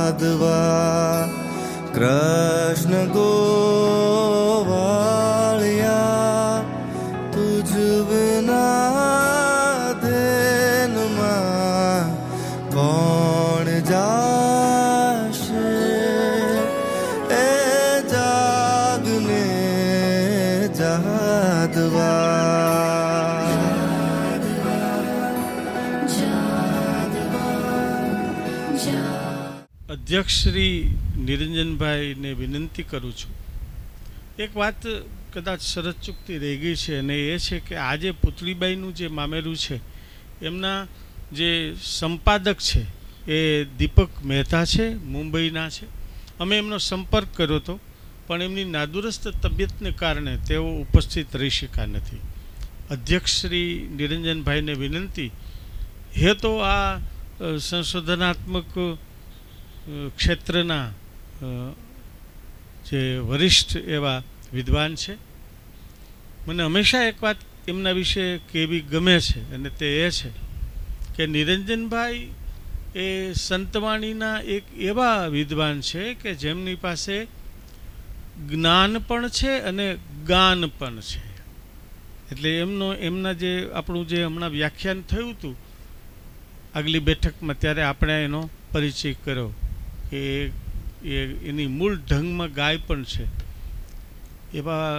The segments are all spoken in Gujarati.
જાદવા કૃષ્ણ ગોવાળિયા તુજ વિના ધેનમાં કોણ જાશે એ જાગને જાદવા. અધ્યક્ષ શ્રી નિરંજનભાઈને વિનંતી કરું છું, એક વાત કદાચ શરત ચૂકતી રહી ગઈ છે, અને એ છે કે આજે પુતળીબાઈનું જે મામેરું છે એમના જે સંપાદક છે એ દીપક મહેતા છે, મુંબઈના છે. અમે એમનો સંપર્ક કર્યો હતો, પણ એમની નાદુરસ્ત તબિયતને કારણે તેઓ ઉપસ્થિત રહી શક્યા નથી. અધ્યક્ષ શ્રી નિરંજનભાઈને વિનંતી હે તો આ સંશોધનાત્મક ક્ષેત્રના જે વરિષ્ઠ એવા વિદ્વાન છે, મને હંમેશા એક વાત એમના વિશે કહેવી ગમે છે, અને તે એ છે કે નિરંજનભાઈ એ સંતવાણીના એક એવા વિદ્વાન છે કે જેમની પાસે જ્ઞાન પણ છે અને ગાન પણ છે. એટલે એમના જે આપણું જે હમણાં વ્યાખ્યાન થયું હતું આગલી બેઠકમાં, ત્યારે આપણે એનો પરિચય કર્યો કે એની મૂળ ઢંગમાં ગાય પણ છે. એવા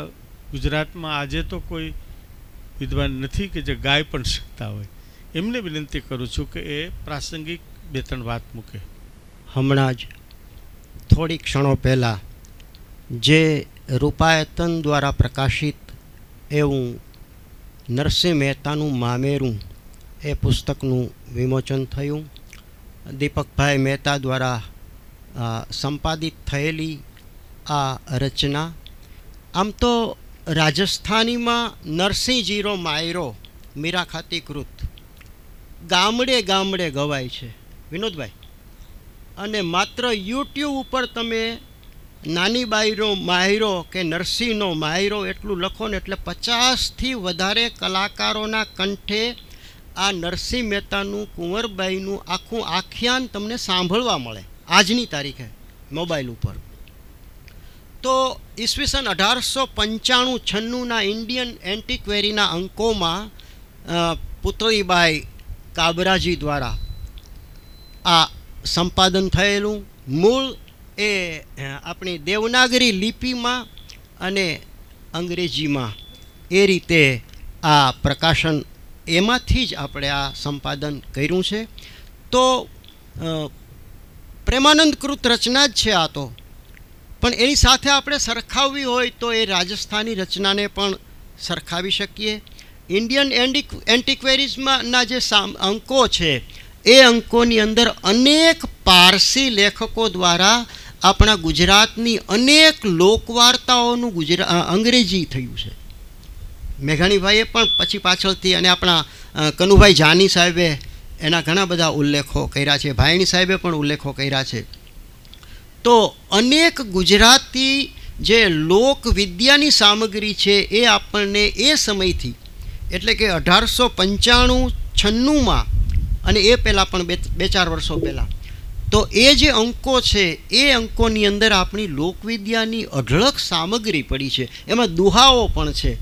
ગુજરાતમાં આજે તો કોઈ વિદ્વાન નથી કે જે ગાય પણ શકતા હોય. એમને વિનંતી કરું છું કે એ પ્રાસંગિક બે ત્રણ વાત મૂકે. હમણાં જ થોડી ક્ષણો પહેલાં જે રૂપાયતન દ્વારા પ્રકાશિત એવું નરસિંહ મહેતાનું મામેરું એ પુસ્તકનું વિમોચન થયું. દીપકભાઈ મહેતા દ્વારા સંપાદિત થયેલી આ રચના આમ તો રાજસ્થાનીમાં નરસિંહજીરો માયરો મીરા ખાતીકૃત ગામડે ગામડે ગવાય છે વિનોદભાઈ, અને માત્ર યુટ્યુબ ઉપર તમે નાની બાઈનો માયરો કે નરસિંહનો માયરો એટલું લખો ને એટલે 50થી વધારે કલાકારોના કંઠે આ નરસિંહ મહેતાનું કુંવરબાઈનું આખું આખ્યાન તમને સાંભળવા મળે આજની તારીખે મોબાઈલ ઉપર. તો ઈસવીસન 1895-96ના ઇન્ડિયન એન્ટિક્વેરીના અંકોમાં પુતળીબાઈ કાબરાજી દ્વારા આ સંપાદન થયેલું, મૂળ એ આપણી દેવનાગરી લિપિમાં અને અંગ્રેજીમાં એ રીતે આ પ્રકાશન, એમાંથી જ આપણે આ સંપાદન કર્યું છે. તો પ્રેમાનંદકૃત રચના જ છે આ તો, પણ એની સાથે આપણે સરખાવવી હોય તો એ રાજસ્થાની રચનાને પણ સરખાવી શકીએ. ઇન્ડિયન એન્ટિક્વેરીઝમાંના જે અંકો છે એ અંકોની અંદર અનેક પારસી લેખકો દ્વારા આપણા ગુજરાતની અનેક લોકવાર્તાઓનું અંગ્રેજી થયું છે. મેઘાણીભાઈએ પણ પછી પાછળથી, અને આપણા કનુભાઈ જાની સાહેબે એના ઘણા બધા ઉલ્લેખો કર્યા છે, ભાયણી સાહેબે પણ ઉલ્લેખો કર્યા છે. તો અનેક ગુજરાતી જે લોકવિદ્યાની સામગ્રી છે એ આપણને એ સમયથી, એટલે કે 1895-96માં અને એ પહેલાં પણ બે ચાર વર્ષો પહેલાં, તો એ જે અંકો છે એ અંકોની અંદર આપણી લોકવિદ્યાની અઢળક સામગ્રી પડી છે. એમાં દુહાઓ પણ છે,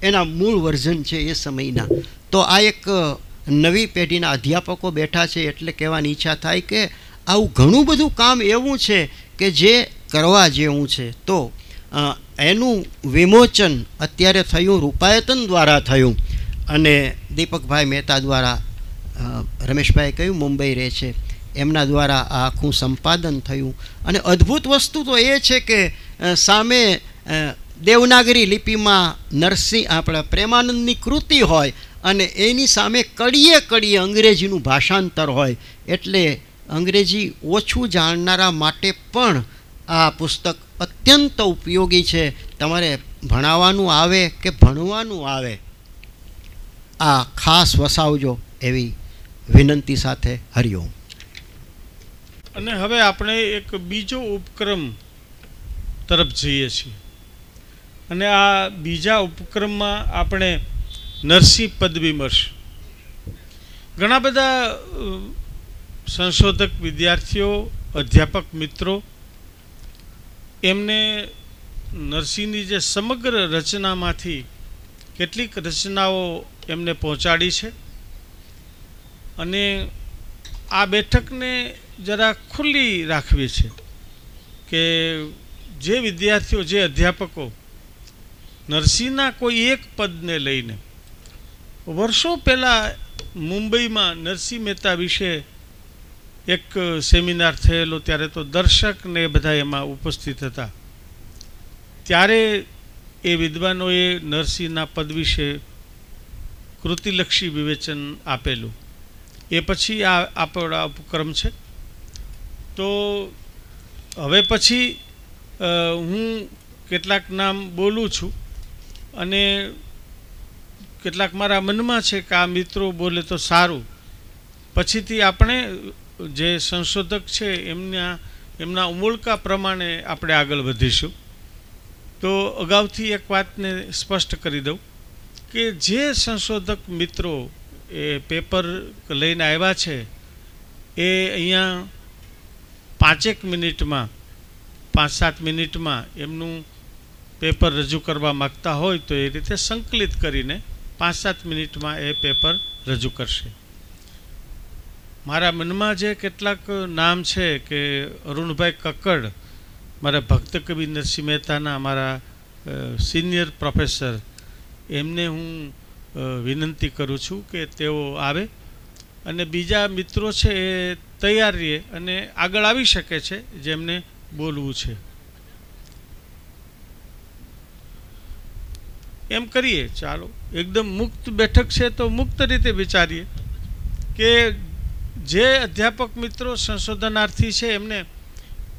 એના મૂળ વર્ઝન છે એ સમયના. તો આ એક નવી પેઢીના અધ્યાપકો બેઠા છે એટલે કહેવાની ઈચ્છા થાય કે આવું ઘણું બધું કામ એવું છે કે જે કરવા જેવું છે. તો એનું વિમોચન અત્યારે થયું, રૂપાયતન દ્વારા થયું, અને દીપકભાઈ મહેતા દ્વારા, રમેશભાઈ કહ્યું મુંબઈ રહે છે, એમના દ્વારા આ આખું સંપાદન થયું. અને અદ્ભુત વસ્તુ તો એ છે કે સામે દેવનાગરી લિપિમાં આપણા પ્રેમાનંદની કૃતિ હોય અને એની સામે કડીએ કડીએ અંગ્રેજીનું ભાષાંતર હોય, એટલે અંગ્રેજી ઓછું જાણનારા માટે પણ આ પુસ્તક અત્યંત ઉપયોગી છે. તમારે ભણાવવાનું આવે કે ભણવાનું આવે, આ ખાસ વસાવજો એવી વિનંતી સાથે હરિઓમ. અને હવે આપણે એક બીજો ઉપક્રમ તરફ જઈએ છીએ, અને આ બીજા ઉપક્રમમાં આપણે નરસિંહ પદવિમર્શ, ઘણા બધા સંશોધક વિદ્યાર્થીઓ અધ્યાપક મિત્રો એમને નરસિંહની જે સમગ્ર રચનામાંથી કેટલીક રચનાઓ એમને પહોંચાડી છે અને આ બેઠકને જરા ખુલ્લી રાખવી છે કે જે વિદ્યાર્થીઓ જે અધ્યાપકો નરસિંહના કોઈ એક પદને લઈને વર્ષો પહેલાં મુંબઈમાં નરસિંહ મહેતા વિશે એક સેમિનાર થયેલો, ત્યારે તો દર્શકને બધા એમાં ઉપસ્થિત હતા, ત્યારે એ વિદ્વાનોએ નરસિંહના પદ વિશે કૃતિલક્ષી વિવેચન આપેલું. એ પછી આ આપણા ઉપક્રમ છે. તો હવે પછી હું કેટલાક નામ બોલું છું અને કેટલાક મારા મનમાં છે કે આ મિત્રો બોલે તો સારું, પછીથી આપણે જે સંશોધક છે એમના ઉમળકા પ્રમાણે આપણે આગળ વધીશું. તો અગાઉથી એક વાતને સ્પષ્ટ કરી દઉં કે જે સંશોધક મિત્રો એ પેપર લઈને આવ્યા છે એ અહીંયા 5-7 મિનિટમાં એમનું પેપર રજૂ કરવા માગતા હોય તો એ રીતે સંકલિત કરીને 5-7 મિનિટમાં એ પેપર રજૂ કરશે. મારા મનમાં જે કેટલાક નામ છે કે અરુણભાઈ કક્કડ, મારા ભક્ત કવિ નરસિંહ મહેતાના મારા સિનિયર પ્રોફેસર, એમને હું વિનંતી કરું છું કે તેઓ આવે અને બીજા મિત્રો છે એ તૈયાર રહે અને આગળ આવી શકે છે જેમને બોલવું છે. એમ કરીએ, ચાલો એકદમ મુક્ત બેઠક છે તો મુક્ત રીતે વિચારીએ કે જે અધ્યાપક મિત્રો સંશોધનાર્થી છે એમને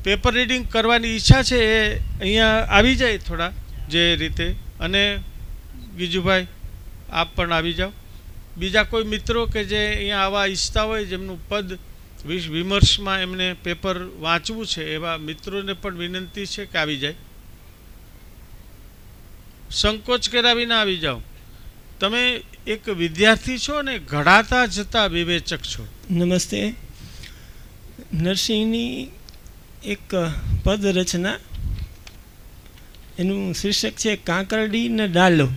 પેપર રીડિંગ કરવાની ઈચ્છા છે એ અહીંયા આવી જાય થોડા જે રીતે. અને ગીજુભાઈ આપ પણ આવી જાઓ. બીજા કોઈ મિત્રો કે જે અહીંયા આવવા ઈચ્છતા હોય, જેમનું પદ વિમર્શમાં એમને પેપર વાંચવું છે, એવા મિત્રોને પણ વિનંતી છે કે આવી જાય. સંકોચ કરાવીને આવી જાઓ. તમે એક વિદ્યાર્થી છો ને ઘડાતા જતા વિવેચક છો. નમસ્તે. નરસિંહની એક પદ રચના, એનું શીર્ષક છે કાંકરડી ને ડાલો.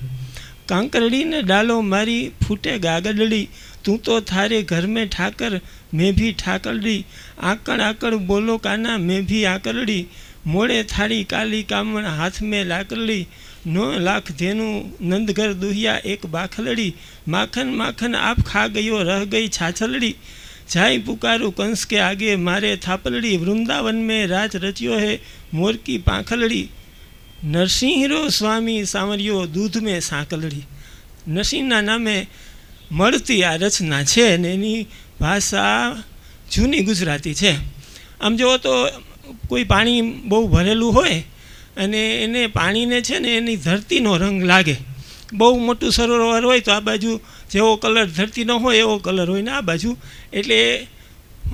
કાંકરડી ને ડાલો મારી ફૂટે ગાગડડી, તું તો થારે ઘર મેં ઠાકર મેં ભી ઠાકરડી, આકड़ આકड़ બોલો કાના મેં ભી આકરડી, મોડે થારી કાલી કામણ હાથ મેં લાકરડી, 9 લાખ ધેનું નંદઘર દુહિયા એક બાખલડી, માખન માખન આપ ખા ગયો રહ ગઈ છાછલડી, जाई पुकारू कंस के आगे मारे थापलड़ी, वृंदावन में राज रचियो है मोर की पाखलड़ी, नरसिंहरो स्वामी सांवरियो दूध में सांकलड़ी. नरसिंहना नामे મળતી આ રચના છે ને એની ભાષા જૂની ગુજરાતી છે. આમ જુઓ તો કોઈ પાણી બહુ ભરેલું હોય અને એને પાણીને છે ને એની ધરતીનો રંગ લાગે. બહુ મોટું સરોવર હોય તો આ બાજુ જેવો કલર ધરતીનો હોય એવો કલર હોય ને આ બાજુ, એટલે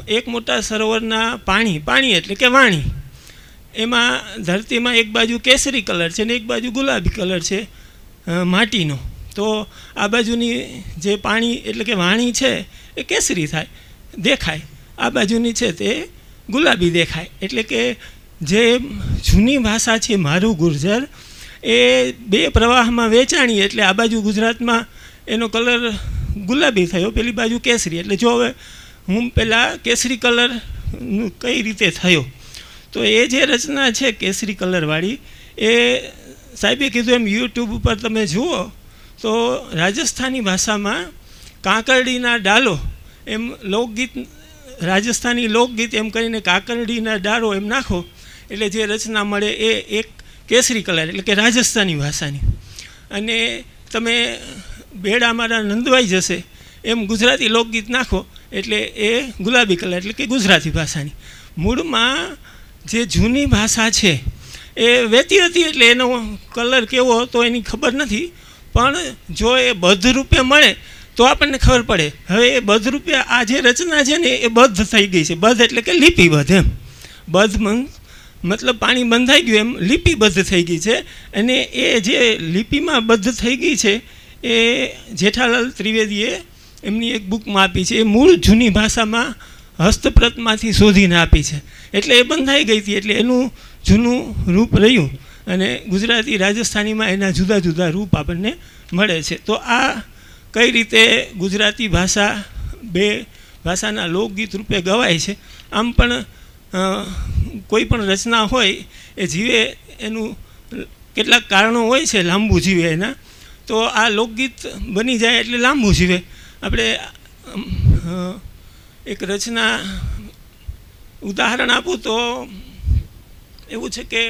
એક મોટા સરોવરના પાણી એટલે કે વાણી, એમાં ધરતીમાં એક બાજુ કેસરી કલર છે ને એક બાજુ ગુલાબી કલર છે માટીનો. તો આ બાજુની જે પાણી એટલે કે વાણી છે એ કેસરી થાય દેખાય, આ બાજુની છે તે ગુલાબી દેખાય. એટલે કે જે જૂની ભાષા છે મારું ગુર્જર એ 2 પ્રવાહમાં વેચાણી, એટલે આ બાજુ ગુજરાતમાં એનો કલર ગુલાબી થયો, પેલી બાજુ કેસરી. એટલે જો હવે હું પહેલાં કેસરી કલર કઈ રીતે થયો, તો એ જે રચના છે કેસરી કલરવાળી, એ સાહેબે કીધું એમ યુટ્યુબ ઉપર તમે જુઓ તો રાજસ્થાની ભાષામાં કાંકરડીના ડાલો એમ લોકગીત, રાજસ્થાની લોકગીત એમ કરીને કાંકરડીના ડાલો એમ નાખો એટલે જે રચના મળે એ એક કેસરી કલર એટલે કે રાજસ્થાની ભાષાની. અને તમે બેડા મારા નંદવાઈ જશે એમ ગુજરાતી લોકગીત નાખો એટલે એ ગુલાબી કલર એટલે કે ગુજરાતી ભાષાની. મૂળમાં જે જૂની ભાષા છે એ વહેતી હતી એટલે એનો કલર કેવો હતો એની ખબર નથી, પણ જો એ બદ્ધ રૂપે મળે તો આપણને ખબર પડે. હવે એ બદ્ધ રૂપે આ જે રચના છે ને એ બદ્ધ થઈ ગઈ છે. બદ્ધ એટલે કે લિપિબદ્ધ, એમ બદ્ધ મતલબ પાણી બંધાઈ ગયું એમ લિપિબદ્ધ થઈ ગઈ છે. અને એ જે લિપિમાં બદ્ધ થઈ ગઈ છે એ જેઠાલાલ ત્રિવેદીએ એમની એક બુકમાં આપી છે. એ મૂળ જૂની ભાષામાં હસ્તપ્રતમાંથી શોધીને આપી છે એટલે એ બંધાઈ ગઈ હતી, એટલે એનું જૂનું રૂપ રહ્યું અને ગુજરાતી રાજસ્થાનીમાં એના જુદા જુદા રૂપ આપણને મળે છે. તો આ કઈ રીતે ગુજરાતી ભાષા બે ભાષાના લોકગીત રૂપે ગવાય છે. આમ પણ કોઈ પણ રચના હોય એ જીવે એનું કેટલાક કારણો હોય છે લાંબુ જીવે એના, તો આ લોકગીત બની જાય એટલે લાંબુ જીવે. આપણે એક રચના ઉદાહરણ આપું તો એવું છે કે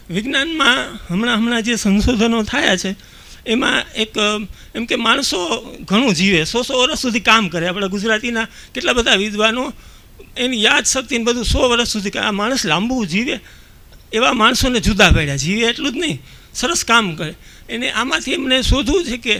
વિજ્ઞાનમાં હમણાં જે સંશોધનો થયા છે એમાં એક એમ કે માણસો ઘણું જીવે, 100 વર્ષ સુધી કામ કરે. આપણા ગુજરાતીના કેટલા બધા વિદ્વાનો એની યાદ શક્તિ ને બધું 100 વર્ષ સુધી આ માણસ લાંબુ જીવે એવા માણસોને જુદા પાડ્યા. જીવે એટલું જ નહીં, સરસ કામ કરે. એને આમાંથી એમને શોધવું છે કે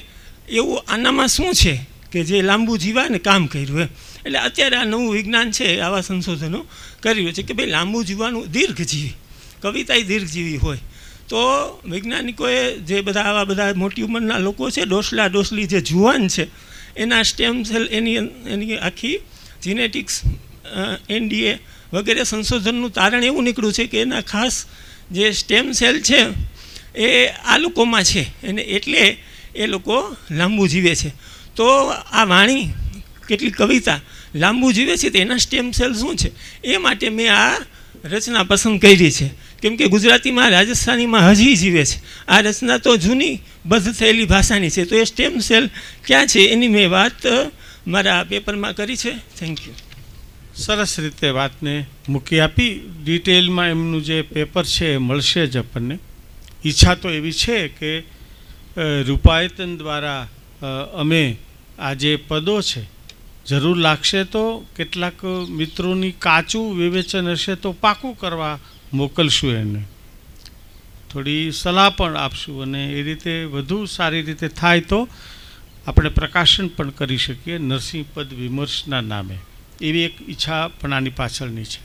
એવું આનામાં શું છે કે જે લાંબુ જીવાય ને કામ કર્યું એમ. એટલે અત્યારે આ નવું વિજ્ઞાન છે આવા સંશોધનો કર્યું છે કે ભાઈ લાંબુ જીવવાનું દીર્ઘજીવી, કવિતા દીર્ઘજીવી હોય. તો વૈજ્ઞાનિકોએ જે બધા આવા બધા મોટી ઉંમરના લોકો છે, ડોસલી જે જુવાન છે, એના સ્ટેમ સેલ એની આખી જીનેટિક્સ NDA વગેરે સંશોધનનું તારણ એવું નીકળ્યું છે કે એના ખાસ જે સ્ટેમ સેલ છે એ આ લોકોમાં છે અને એટલે એ લોકો લાંબુ જીવે છે. તો આ વાણી કેટલી કવિતા લાંબુ જીવે છે તો એના સ્ટેમ સેલ શું છે એ માટે મેં આ રચના પસંદ કરી છે. કેમ કે ગુજરાતીમાં રાજસ્થાનીમાં હજી જીવે છે. આ રચના તો જૂની બદ્ધ થયેલી ભાષાની છે, તો એ સ્ટેમ સેલ ક્યાં છે એની મેં વાત મારા પેપરમાં કરી છે. Thank you. સરસ રીતે વાતને મૂકી આપી. ડિટેલમાં એમનું જે પેપર છે એ મળશે જ આપણને. ઈચ્છા તો એવી છે કે રૂપાયતન દ્વારા અમે આ જે પદો છે જરૂર લાગશે તો કેટલાક મિત્રોની કાચું વિવેચન હશે તો પાકું કરવા મોકલશું, એને થોડી સલાહ પણ આપશું અને એ રીતે વધુ સારી રીતે થાય તો આપણે પ્રકાશન પણ કરી શકીએ નરસિંહ પદ વિમર્શના નામે. એવી એક ઈચ્છા પણ આની પાછળની છે.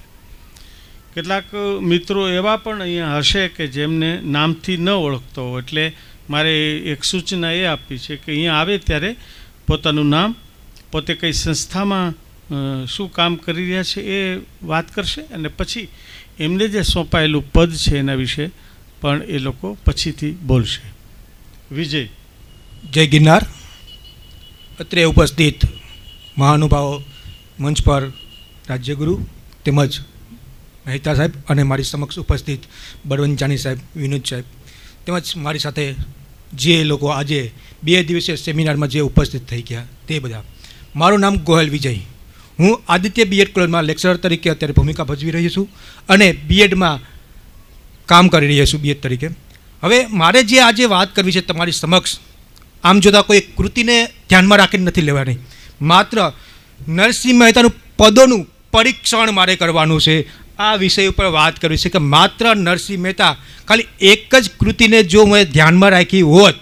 કેટલાક મિત્રો એવા પણ અહીંયા હશે કે જેમને નામથી ન ઓળખતો, એટલે મારે એક સૂચના એ આપવી છે કે અહીંયા આવે ત્યારે પોતાનું નામ, પોતે કઈ સંસ્થામાં શું કામ કરી રહ્યા છે એ વાત કરશે અને પછી એમને જે સોંપાયેલું પદ છે એના વિશે પણ એ લોકો પછીથી બોલશે. વિજય. જય ગિરનાર. અત્રે ઉપસ્થિત મહાનુભાવો, મંચ પર રાજ્યગુરુ તેમજ મહેતા સાહેબ અને મારી સમક્ષ ઉપસ્થિત બળવંત જાની સાહેબ, વિનોદ સાહેબ તેમજ મારી સાથે જે લોકો આજે 2 દિવસીય સેમિનારમાં જે ઉપસ્થિત થઈ ગયા તે બધા. મારું નામ ગોહેલ વિજય. હું આદિત્ય B.Ed કોલેજમાં લેક્ચરર તરીકે અત્યારે ભૂમિકા ભજવી રહી છું અને B.Edમાં કામ કરી રહી છું B.Ed તરીકે. હવે મારે જે આજે વાત કરવી છે તમારી સમક્ષ, આમ જોતાં કોઈ કૃતિને ધ્યાનમાં રાખીને નથી લેવાની, માત્ર નરસિંહ મહેતાનું પદોનું પરીક્ષણ મારે કરવાનું છે. આ વિષય ઉપર વાત કરવી છે કે માત્ર નરસિંહ મહેતા ખાલી એક જ કૃતિને જો મેં ધ્યાનમાં રાખી હોત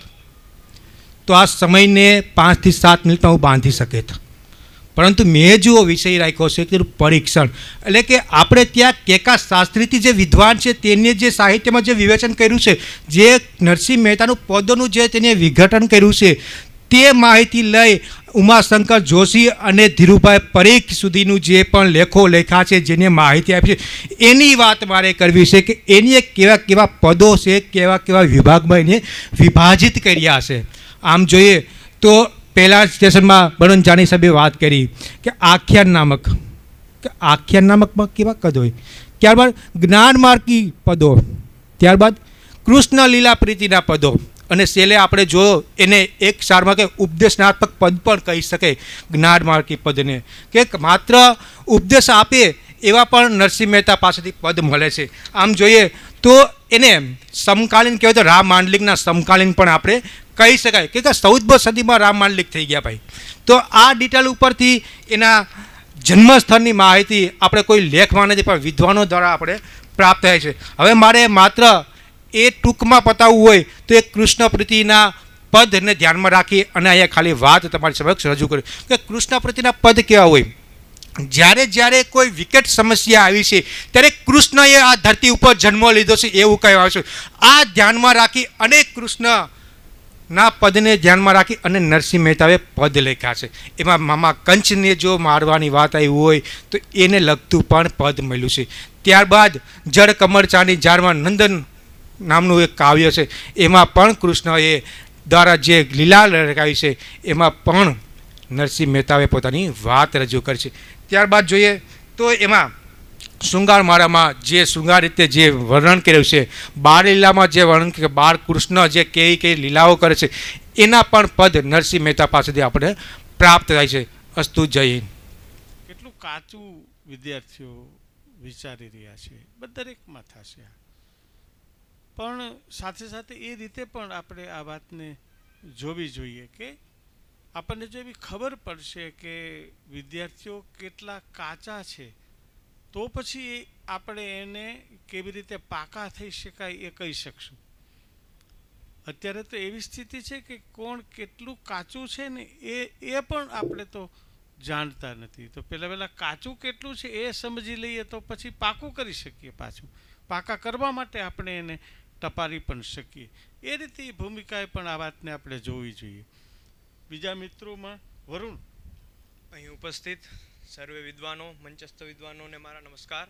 તો આ સમયને 5 થી 7 મિનિટમાં હું બાંધી શકેત. પરંતુ મેં જો વિષય રાખ્યો છે તેનું પરીક્ષણ, એટલે કે આપણે ત્યાં કેકા શાસ્ત્રીથી જે વિદ્વાન છે તેને જે સાહિત્યમાં જે વિવેચન કર્યું છે, જે નરસિંહ મહેતાનું પદોનું જે તેને વિઘટન કર્યું છે તે માહિતી લઈ ઉમાશંકર જોશી અને ધીરુભાઈ પરીખ સુધીનું જે પણ લેખો લેખા છે, જેને માહિતી આપી છે, એની વાત મારે કરવી છે કે એની કેવા કેવા પદો છે, કેવા કેવા વિભાગમાં એને વિભાજિત કર્યા છે. આમ જોઈએ તો પહેલા સ્ટેશનમાં બળવંત જાની સાહેબે વાત કરી કે આખ્યાન નામકમાં કેવા પદ હોય, ત્યારબાદ જ્ઞાનમાર્ગી પદો, ત્યારબાદ કૃષ્ણ લીલા પ્રીતિના પદો અને છેલ્લે આપણે જો એને એક સારમાં કે ઉપદેશનાત્મક પદ પણ કહી શકે જ્ઞાનમાર્ગી પદને, કે માત્ર ઉપદેશ આપે એવા પણ નરસિંહ મહેતા પાસેથી પદ મળે છે. આમ જોઈએ તો એને સમકાલીન કહેવાય તો રામ માંડલિકના સમકાલીન પણ આપણે કહી શકાય કે 14મી સદીમાં રામ માંડલિક થઈ ગયા ભાઈ. તો આ ડિટેલ ઉપરથી એના જન્મસ્થળની માહિતી આપણે કોઈ લેખમાં નથી પણ વિદ્વાનો દ્વારા આપણે પ્રાપ્ત થાય છે. હવે મારે માત્ર એ ટૂંકમાં પતાવવું હોય તો એ કૃષ્ણ પ્રીતિના પદને ધ્યાનમાં રાખી અને અહીંયા ખાલી વાત તમારી સમક્ષ રજૂ કરી કે કૃષ્ણ પ્રીતિના પદ કેવા હોય. જ્યારે કોઈ વિકટ સમસ્યા આવી છે ત્યારે કૃષ્ણએ આ ધરતી ઉપર જન્મ લીધો છે એવું કહેવાય છે. આ ધ્યાનમાં રાખી અને કૃષ્ણના પદને ધ્યાનમાં રાખી અને નરસિંહ મહેતાએ પદ લખ્યા છે. એમાં મામા કંચને જો મારવાની વાત આવી હોય તો એને લગતું પણ પદ મળ્યું છે. ત્યારબાદ જળ કમળ ચાની ઝાડમાં નંદન નામનું એક કાવ્ય છે, એમાં પણ કૃષ્ણએ દ્વારા જે લીલા લગાવી છે એમાં પણ નરસિંહ મહેતાએ પોતાની વાત રજૂ કરી છે. ત્યારબાદ જોઈએ તો એમાં શૃંગાર માળામાં જે શૃંગાર રીતે જે વર્ણન કર્યું છે, બાળ લીલામાં જે વર્ણન કે બાળ કૃષ્ણ જે કઈ લીલાઓ કરે છે એના પણ પદ નરસિંહ મહેતા પાસેથી આપણે પ્રાપ્ત થાય છે. અસ્તુ જય હિન્દ. કેટલું કાચું વિદ્યાર્થીઓ વિચારી રહ્યા છે, દરેકમાં થશે. પણ સાથે સાથે એ રીતે પણ આપણે આ વાતને જોવી જોઈએ કે આપણને જો એવી ખબર પડશે કે વિદ્યાર્થીઓ કેટલા કાચા છે તો પછી આપણે એને કેવી રીતે પાકા થઈ શકાય એ કહી શકશું. અત્યારે તો એવી સ્થિતિ છે કે કોણ કેટલું કાચું છે ને એ પણ આપણે તો જાણતા નથી. તો પહેલાં કાચું કેટલું છે એ સમજી લઈએ તો પછી પાકું કરી શકીએ. પાછું પાકા કરવા માટે આપણે એને ટપારી પણ શકીએ. એ રીતે ભૂમિકાએ પણ આ વાતને આપણે જોવી જોઈએ. બીજા મિત્રોમાં વરુણ. અહીં ઉપસ્થિત સર્વે વિદ્વાનો, મંચસ્થ વિદ્વાનોને મારા નમસ્કાર.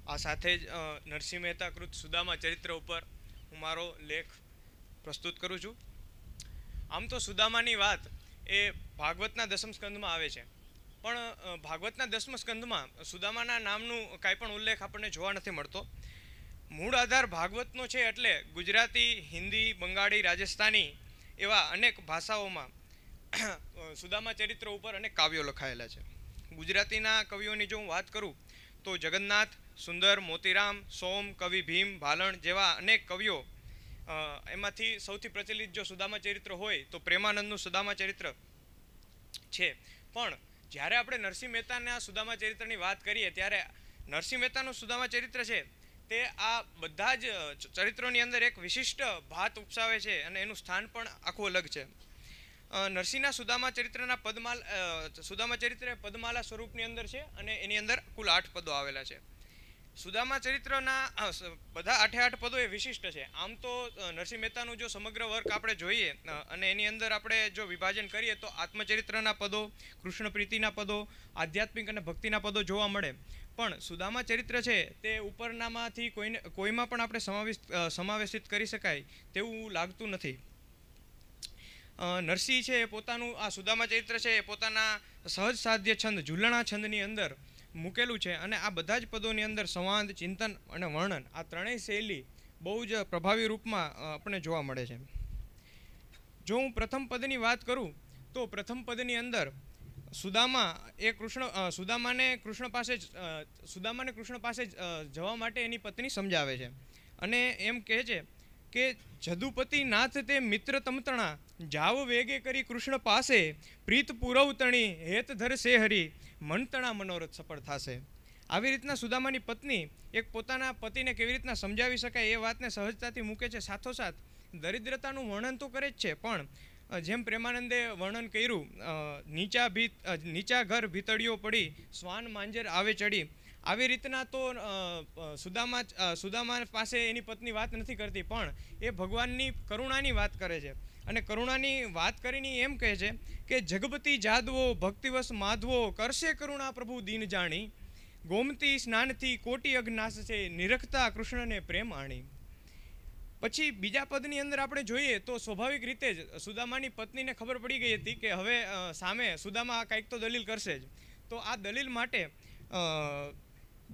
આ સાથે જ નરસિંહ મહેતા કૃત સુદામા ચરિત્ર ઉપર હું મારો લેખ પ્રસ્તુત કરું છું. આમ તો સુદામાની વાત એ ભાગવતના દસમ સ્કંદમાં આવે છે, પણ ભાગવતના દસમ સ્કંદમાં સુદામાના નામનું કાંઈ પણ ઉલ્લેખ આપણને જોવા નથી મળતો. મૂળ આધાર ભાગવતનો છે એટલે ગુજરાતી, હિન્દી, બંગાળી, રાજસ્થાની એવા અનેક ભાષાઓમાં સુદામા ચરિત્ર ઉપર અનેક કાવ્યો લખાયેલા છે. ગુજરાતીના કવિઓની જો હું વાત કરું તો જગન્નાથ, સુંદર, મોતીરામ, સોમ, કવિ ભીમ, ભાલણ જેવા અનેક કવિઓ. એમાંથી સૌથી પ્રચલિત જો સુદામા ચરિત્ર હોય તો પ્રેમાનંદનું સુદામા ચરિત્ર છે. પણ જ્યારે આપણે નરસિંહ મહેતાના સુદામા ચરિત્રની વાત કરીએ ત્યારે નરસિંહ મહેતાનું સુદામા ચરિત્ર છે તે આ બધા જ ચરિત્રોની અંદર એક વિશિષ્ટ ભાત ઉપસાવે છે અને એનું સ્થાન પણ આખું અલગ છે. નરસિંહના સુદામા ચરિત્રના સુદામા ચરિત્ર પદમાલા સ્વરૂપની અંદર છે અને એની અંદર કુલ 8 પદો આવેલા છે. સુદામા ચરિત્રના બધા 8 પદો એ વિશિષ્ટ છે. આમ તો નરસિંહ મહેતાનું જો સમગ્ર વર્ક આપણે જોઈએ અને એની અંદર આપણે જો વિભાજન કરીએ તો આત્મચરિત્રના પદો, કૃષ્ણ પ્રીતિના પદો, આધ્યાત્મિક અને ભક્તિના પદો જોવા મળે. પણ સુદામા ચરિત્ર છે તે ઉપરનામાંથી કોઈમાં પણ આપણે સમાવેશિત કરી શકાય તેવું લાગતું નથી. નરસિંહ છે એ પોતાનું આ સુદામા ચરિત્ર છે એ પોતાના સહજ સાધ્ય છંદ ઝૂલણા છંદની અંદર મૂકેલું છે અને આ બધા જ પદોની અંદર સંવાદ, ચિંતન અને વર્ણન આ ત્રણેય શૈલી બહુ જ પ્રભાવી રૂપમાં આપણને જોવા મળે છે. જો હું પ્રથમ પદની વાત કરું તો પ્રથમ પદની અંદર સુદામાને કૃષ્ણ પાસે જવા માટે એની પત્ની સમજાવે છે અને એમ કહે છે કે જદુપતિ નાથ તે મિત્ર તમતણા જાવ વેગે કરી કૃષ્ણ પાસે પ્રીત પુરવ તણી હેત ધર સે હરી મનતણા મનોરથ સફળ થશે. આવી રીતના સુદામાની પત્ની એક પોતાના પતિને કેવી રીતના સમજાવી શકાય એ વાતને સહજતાથી મૂકે છે. સાથોસાથ દરિદ્રતાનું વર્ણન તો કરે જ છે, પણ જેમ પ્રેમાનંદે વર્ણન કર્યું, નીચા ઘર ભીતળીઓ પડી શ્વાન માંજર આવે ચડી, આવી રીતના તો સુદામા પાસે એની પત્ની વાત નથી કરતી, પણ એ ભગવાનની કરુણાની વાત કરે છે. અને કરુણાની વાત કરીને એમ કહે છે કે જગપતિ જાદવો ભક્તિવશ માધવો કરશે કરુણા પ્રભુ દીન જાણી ગોમતી સ્નાનથી કોટી અજ્ઞાસ છે નિરખતા કૃષ્ણને પ્રેમ આણી. પછી બીજા પદની અંદર આપણે જોઈએ તો સ્વાભાવિક રીતે જ સુદામાની પત્નીને ખબર પડી ગઈ હતી કે હવે સામે સુદામા કંઈક તો દલીલ કરશે જ. તો આ દલીલ માટે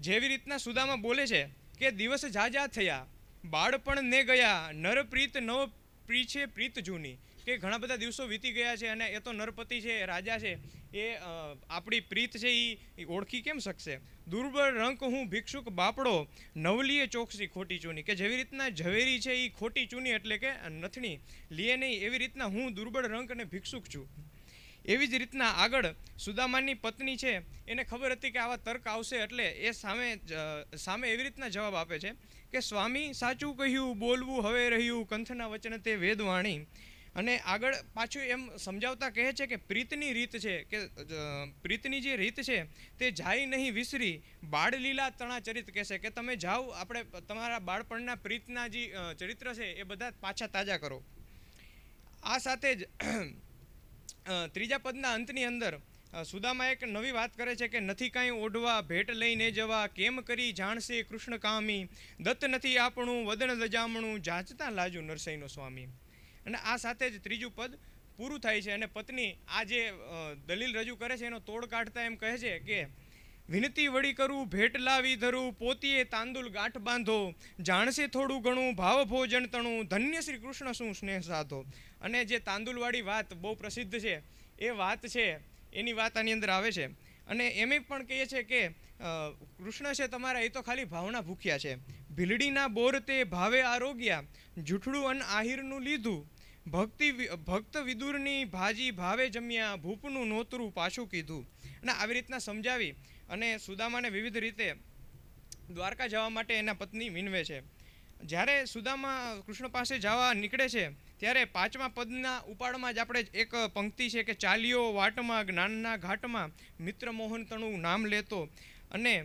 જેવી રીતના સુદામા બોલે છે કે દિવસ ઝાઝા થયા બાળપણ ને ગયા નર પ્રીત નવ પ્રી છે પ્રીત જૂની, કે ઘણા બધા દિવસો વીતી ગયા છે અને એ તો નરપતિ છે, રાજા છે, એ આપણી પ્રીત છે એ ઓળખી કેમ શકશે. દુર્બળ રંક હું ભિક્ષુક બાપડો નવલીએ ચોકસી ખોટી ચૂની, કે જેવી રીતના ઝવેરી છે એ ખોટી ચૂની એટલે કે નથણી લીએ નહીં, એવી રીતના હું દુર્બળ રંક અને ભિક્ષુક છું. એવી જ રીતના આગળ સુદામાની પત્ની છે એને ખબર હતી કે આવા તર્ક આવશે એટલે એ સામે એવી રીતના જવાબ આપે છે કે સ્વામી સાચું કહ્યું બોલવું હવે રહ્યું કંથના વચન તે વેદવાણી. અને આગળ પાછું એમ સમજાવતા કહે છે કે પ્રીતની રીત છે, કે પ્રીતની જે રીત છે તે જાય નહીં વિસરી બાળલીલા તણા ચરિત કહેશે, કે તમે જાઓ આપણે તમારા બાળપણના પ્રીતના જે ચરિત્ર છે એ બધા પાછા તાજા કરો. આ સાથે જ ત્રીજા પદના અંતની અંદર સુદામા એક નવી વાત કરે છે કે નથી કાંઈ ઓઢવા ભેટ લઈને જવા, કેમ કરી જાણશે કૃષ્ણ કામી, દત્ત નથી આપણું વદન લજામણું, જાંચતા લાજુ નરસૈનો સ્વામી. અને આ સાથે જ ત્રીજું પદ પૂરું થાય છે અને પત્ની આ જે દલીલ રજૂ કરે છે એનો તોડ કાઢતા એમ કહે છે કે વિનતી વળી કરું ભેટ લાવી ધરું, પોતીએ તાંદુલ ગાંઠ બાંધો, જાણશે થોડું ઘણું ભાવ ભોજન તણું, ધન્ય શ્રી કૃષ્ણ શું સ્નેહ સાધો. અને જે તાંદુલવાળી વાત બહુ પ્રસિદ્ધ છે એ વાત છે એની વાત આની અંદર આવે છે. અને એમ પણ કહીએ છે કે કૃષ્ણ છે તમારા એ તો ખાલી ભાવના ભૂખ્યા છે, ભીલડીના બોર તે ભાવે આરોગ્યા, જૂઠડું અન્ન આહિરનું લીધું, ભક્ત વિદુરની ભાજી ભાવે જમ્યા, ભૂપનું નોતરું પાછું કીધું. અને આવી રીતના સમજાવી અને સુદામાને વિવિધ રીતે દ્વારકા જવા માટે એના પત્ની વિનવે છે. જ્યારે સુદામા કૃષ્ણ પાસે જવા નીકળે છે ત્યારે 5મા પદના ઉપાડમાં જ આપણે એક પંક્તિ છે કે ચાલ્યો વાટમાં જ્ઞાનના ઘાટમાં, મિત્ર મોહન તણું નામ લેતો. અને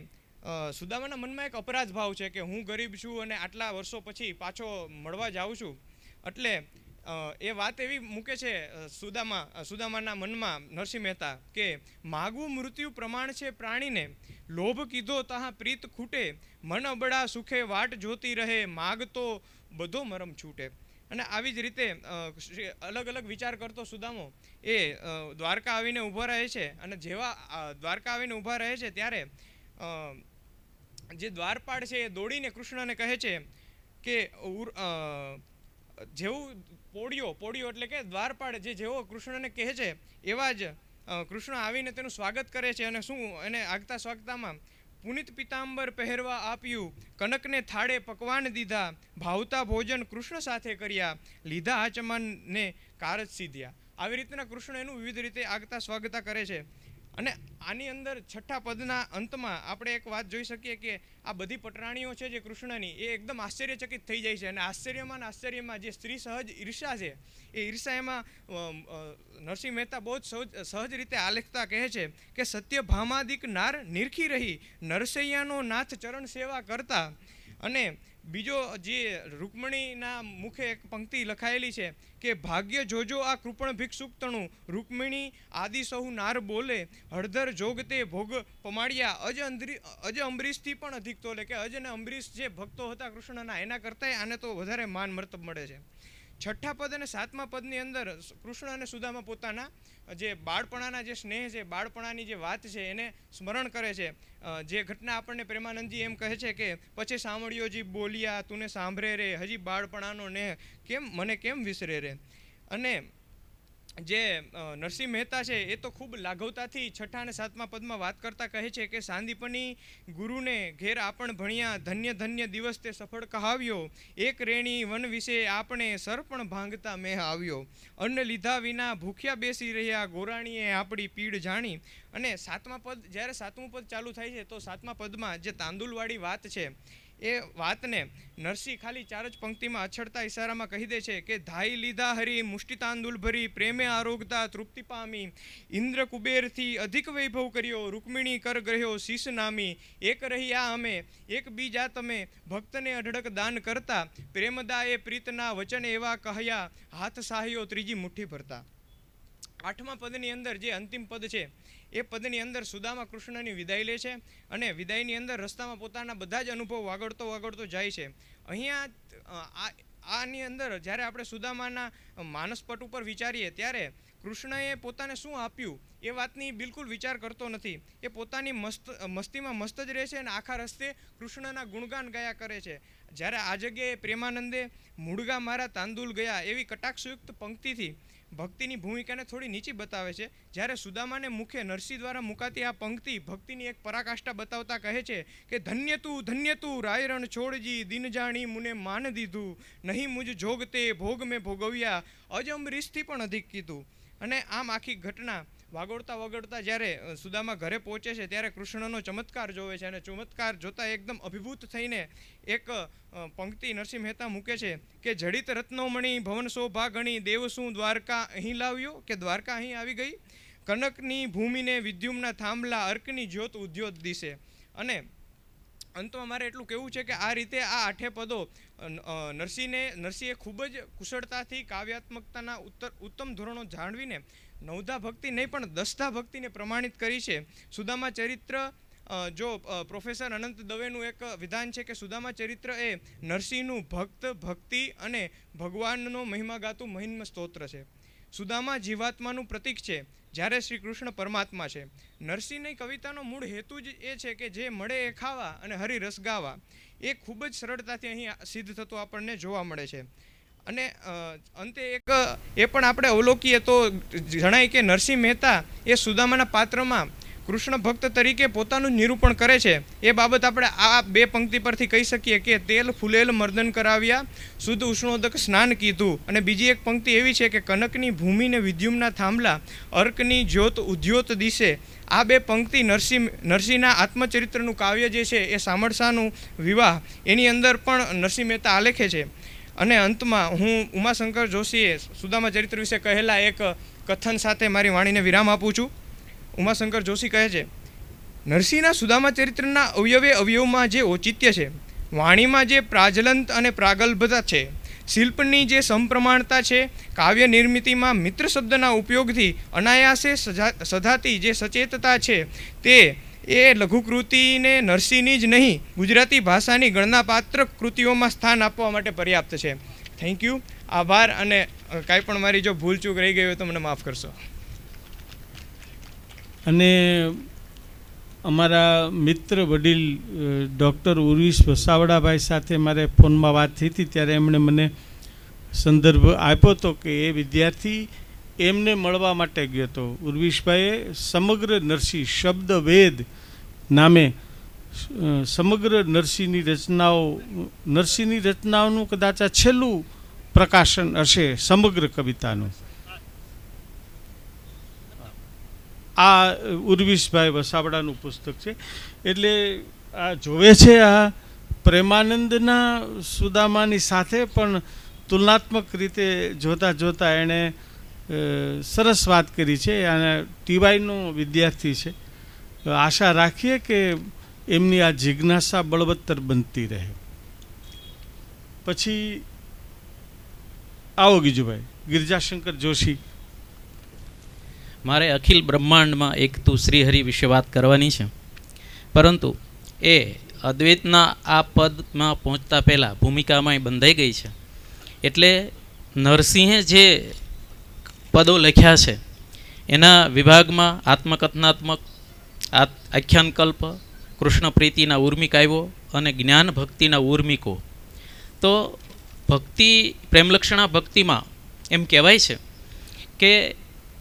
સુદામાના મનમાં એક અપરાધ ભાવ છે કે હું ગરીબ છું અને આટલા વર્ષો પછી પાછો મળવા જાઉં છું. એટલે એ વાત એવી મૂકે છે સુદામાના મનમાં નરસિંહ મહેતા કે માગવું મૃત્યુ પ્રમાણ છે પ્રાણીને, લોભ કીધો તહાં પ્રીત ખૂટે, મન અબડા સુખે વાટ જોતી રહે, માગતો બધો મરમ છૂટે. અને આવી જ રીતે અલગ અલગ વિચાર કરતો સુદામો એ દ્વારકા આવીને ઊભો રહે છે. અને જેવા દ્વારકા આવીને ઊભા રહે છે ત્યારે જે દ્વારપાળ છે એ દોડીને કૃષ્ણને કહે છે કે જેવું પોળિયો એટલે કે દ્વારપાળ જેવો કૃષ્ણને કહે છે એવા જ કૃષ્ણ આવીને તેનું સ્વાગત કરે છે. અને શું એને આગતા સ્વાગતામાં પુનિત પિતાંબર પહેરવા આપ્યું, કનકને થાળે પકવાન દીધા, ભાવતા ભોજન કૃષ્ણ સાથે કર્યા, લીધા આચમાનને કારજ સીધ્યા. આવી રીતના કૃષ્ણ એનું વિવિધ રીતે આગતા સ્વાગતા કરે છે. અને આની અંદર 6ઠા પદના અંતમાં આપણે એક વાત જોઈ શકીએ કે આ બધી પટરાણીઓ છે જે કૃષ્ણની એ એકદમ આશ્ચર્યચકિત થઈ જાય છે. અને આશ્ચર્યમાં જે સ્ત્રી સહજ ઈર્ષા છે એ ઈર્ષા એમાં નરસિંહ મહેતા બહુ જ સહજ રીતે આલેખતા કહે છે કે સત્ય ભામાદિક નાર નિરખી રહી, નરસૈયાનો નાથ ચરણ સેવા કરતા. અને બીજો જે રૂકમણીના મુખે એક પંક્તિ લખાયેલી છે કે ભાગ્ય જોજો આ કૃપણ ભિક્ષુક તણું, રૂકમિણી આદિ સહુ નાર બોલે, હળધર જોગતે ભોગ પમાડ્યા, અજ અંબરીશથી પણ અધિક તોલે. કે અજ અને અંબરીશ જે ભક્તો હતા કૃષ્ણના એના કરતાંય આને તો વધારે માન મર્તબ મળે છે. 6ઠ્ઠા પદ અને 7મા પદની અંદર કૃષ્ણ અને સુદામા પોતાના જે બાળપણાના જે સ્નેહ છે, બાળપણાની જે વાત છે એને સ્મરણ કરે છે. જે ઘટના આપણને પ્રેમાનંદજી એમ કહે છે કે પછી સાંભળ્યો જી બોલ્યા તુને સાંભળે રે, હજી બાળપણાનો નેહ મને કેમ વિસરે રે. અને જે નરસિંહ મહેતા છે એ તો ખૂબ લાઘવતાથી 6ઠ્ઠા અને 7મા પદમાં વાત કરતા કહે છે કે સાંદીપની ગુરુને ઘેર આપણ ભણ્યા, ધન્ય ધન્ય દિવસ તે સફળ કહાવ્યો, એક રેણી વન વિશે આપણે સરપણ ભાંગતા મેહ આવ્યો, અન્ન લીધા વિના ભૂખ્યા બેસી રહ્યા, ગોરાણીએ આપણી પીડ જાણી. અને 7મા પદ જ્યારે 7મું પદ ચાલુ થાય છે તો 7મા પદમાં જે તાંદુલવાળી વાત છે એ વાતને નરસિંહ ખાલી 4 જ પંક્તિમાં અછડતા ઇશારામાં કહી દે છે કે ધાઈ લીધા હરી મુષ્ટિ તાંદુલ ભરી, પ્રેમે આરોગતા તૃપ્તિ પામી, ઇન્દ્ર કુબેરથી અધિક વૈભવ કર્યો, રૂકમિણી કર ગ્રહ્યો શીશ નામી, એક રહ્યા અમે એક બીજા તમે, ભક્તને અઢળક દાન કરતા, પ્રેમદાએ પ્રીતના વચન એવા કહ્યા, હાથ સાહ્યો ત્રીજી મુઠ્ઠી ભરતા. 8મા પદની અંદર જે અંતિમ પદ છે એ પદની અંદર સુદામા કૃષ્ણની વિદાય લે છે. અને વિદાયની અંદર રસ્તામાં પોતાના બધા જ અનુભવ વાગડતો જાય છે. અહીંયા આની અંદર જ્યારે આપણે સુદામાના માનસપટ ઉપર વિચારીએ ત્યારે કૃષ્ણએ પોતાને શું આપ્યું એ વાતની બિલકુલ વિચાર કરતો નથી. એ પોતાની મસ્તીમાં મસ્ત જ રહે છે અને આખા રસ્તે કૃષ્ણના ગુણગાન ગાયા કરે છે. જ્યારે આ જગ્યાએ પ્રેમાનંદે મૂળગા મારા તાંદુલ ગયા એવી કટાક્ષયુક્ત પંક્તિથી ભક્તિની ભૂમિકાને થોડી નીચી બતાવે છે. જ્યારે સુદામાને મુખે નરસિંહ દ્વારા મુકાતી આ પંક્તિ ભક્તિની એક પરાકાષ્ઠા બતાવતા કહે છે કે ધન્ય તું રાયરણ છોડજી, દિન જાણી મુને માન દીધું, નહીં મુજ જોગતે ભોગ મેં ભોગવ્યા, અજ અંબરીશથી પણ અધિક કીધું. અને આમ આખી ઘટના વાગોળતા જ્યારે સુદામા ઘરે પહોંચે છે ત્યારે કૃષ્ણનો ચમત્કાર જોવે છે. અને ચમત્કાર જોતા એકદમ અભિભૂત થઈને એક પંક્તિ નરસિંહ મહેતા મૂકે છે કે જડિત રત્નોમણી ભવન શોભા ગણી, દેવ શું દ્વારકા અહીં લાવ્યો, કે દ્વારકા અહીં આવી ગઈ, કનકની ભૂમિને વિદ્યુમના થાંભલા, અર્કની જ્યોત ઉદ્યોત દિશે. અને અંતમાં મારે એટલું કહેવું છે કે આ રીતે આ 8 પદો નરસિંહે ખૂબ જ કુશળતાથી કાવ્યાત્મકતાના ઉત્તમ ધોરણો જાળવીને નવધા ભક્તિ નહીં પણ દસધા ભક્તિને પ્રમાણિત કરી છે. સુદામા ચરિત્ર જો પ્રોફેસર અનંત દવેનું એક વિધાન છે કે સુદામા ચરિત્ર એ નરસિંહનું ભક્ત, ભક્તિ અને ભગવાનનો મહિમા ગાતું મહિમ્ન સ્તોત્ર છે. સુદામા જીવાત્માનું પ્રતીક છે, જ્યારે શ્રી કૃષ્ણ પરમાત્મા છે. નરસિંહની કવિતાનો મૂળ હેતુ જ એ છે કે જે મળે એ ખાવા અને હરિરસ ગાવા. એ ખૂબ જ સરળતાથી અહીં સિદ્ધ થતું આપણને જોવા મળે છે. અને અંતે એક એ પણ આપણે અવલોકીએ તો જણાય કે નરસિંહ મહેતા એ સુદામાના પાત્રમાં કૃષ્ણ ભક્ત તરીકે પોતાનું નિરૂપણ કરે છે. એ બાબત આપણે આ બે પંક્તિ પરથી કહી શકીએ કે તેલ ફૂલેલ મર્દન કરાવ્યા, શુદ્ધ ઉષ્ણોદક સ્નાન કીધું. અને બીજી એક પંક્તિ એવી છે કે કનકની ભૂમિને વિદ્યુમના થાંભલા, અર્કની જ્યોત ઉદ્યોત દિશે. આ બે પંક્તિ નરસિંહના આત્મચરિત્રનું કાવ્ય જે છે એ સામળસાનું વિવાહ એની અંદર પણ નરસિંહ મહેતા આલેખે છે. અને અંતમાં હું ઉમાશંકર જોશીએ સુદામા ચરિત્ર વિશે કહેલા એક કથન સાથે મારી વાણીને વિરામ આપું છું. ઉમાશંકર જોશી કહે છે, નરસિંહના સુદામા ચરિત્રના અવયવમાં જે ઔચિત્ય છે, વાણીમાં જે પ્રાજલંત અને પ્રાગલ્ભતા છે, શિલ્પની જે સમપ્રમાણતા છે, કાવ્ય નિર્મિતિમાં મિત્ર શબ્દના ઉપયોગથી અનાયાસે સધાતી જે સચેતતા છે, તે એ લઘુકૃતિને નરસિંહની જ નહીં ગુજરાતી ભાષાની ગણનાપાત્ર કૃતિઓમાં સ્થાન આપવા માટે પર્યાપ્ત છે. થેન્ક યુ, આભાર. અને કાંઈ પણ મારી જો ભૂલચૂક રહી ગઈ હોય તો મને માફ કરશો. અને અમારા મિત્ર વડીલ ડૉક્ટર ઉર્વિશ વસાવડાભાઈ સાથે મારે ફોનમાં વાત થઈ હતી, ત્યારે એમણે મને સંદર્ભ આપ્યો હતો કે એ વિદ્યાર્થી એમને મળવા માટે ગયો હતો. ઉર્વિશભાઈએ સમગ્ર નરસિંહ શબ્દ વેદ નામે સમગ્ર નરસિંહની રચનાઓનું કદાચ આ છેલ્લું પ્રકાશન હશે સમગ્ર કવિતાનું. આ ઉર્વિશભાઈ વસાવડાનું પુસ્તક છે. એટલે આ જોવે છે આ પ્રેમાનંદના સુદામાની સાથે પણ તુલનાત્મક રીતે જોતાં જોતાં એણે સરસ વાત કરી છે. અને ટીવાયનો વિદ્યાર્થી છે. આશા રાખીએ કે એમની આ જિજ્ઞાસા બળવત્તર બનતી રહે. પછી આવો ગીજુભાઈ, ગિરજાશંકર જોશી. મારે અખિલ બ્રહ્માંડમાં એક તું શ્રીહરિ વિશે વાત કરવાની છે, પરંતુ એ અદ્વૈતના આ પદમાં પહોંચતા પહેલાં ભૂમિકામાં બંધાઈ ગઈ છે. એટલે નરસિંહે જે પદો લખ્યા છે એના વિભાગમાં આત્મકથનાત્મક, આખ્યાનકલ્પ, કૃષ્ણ પ્રીતિના ઉર્મિકાવ્યો અને જ્ઞાન ભક્તિના ઉર્મિકો. તો ભક્તિ પ્રેમલક્ષણા ભક્તિમાં એમ કહેવાય છે કે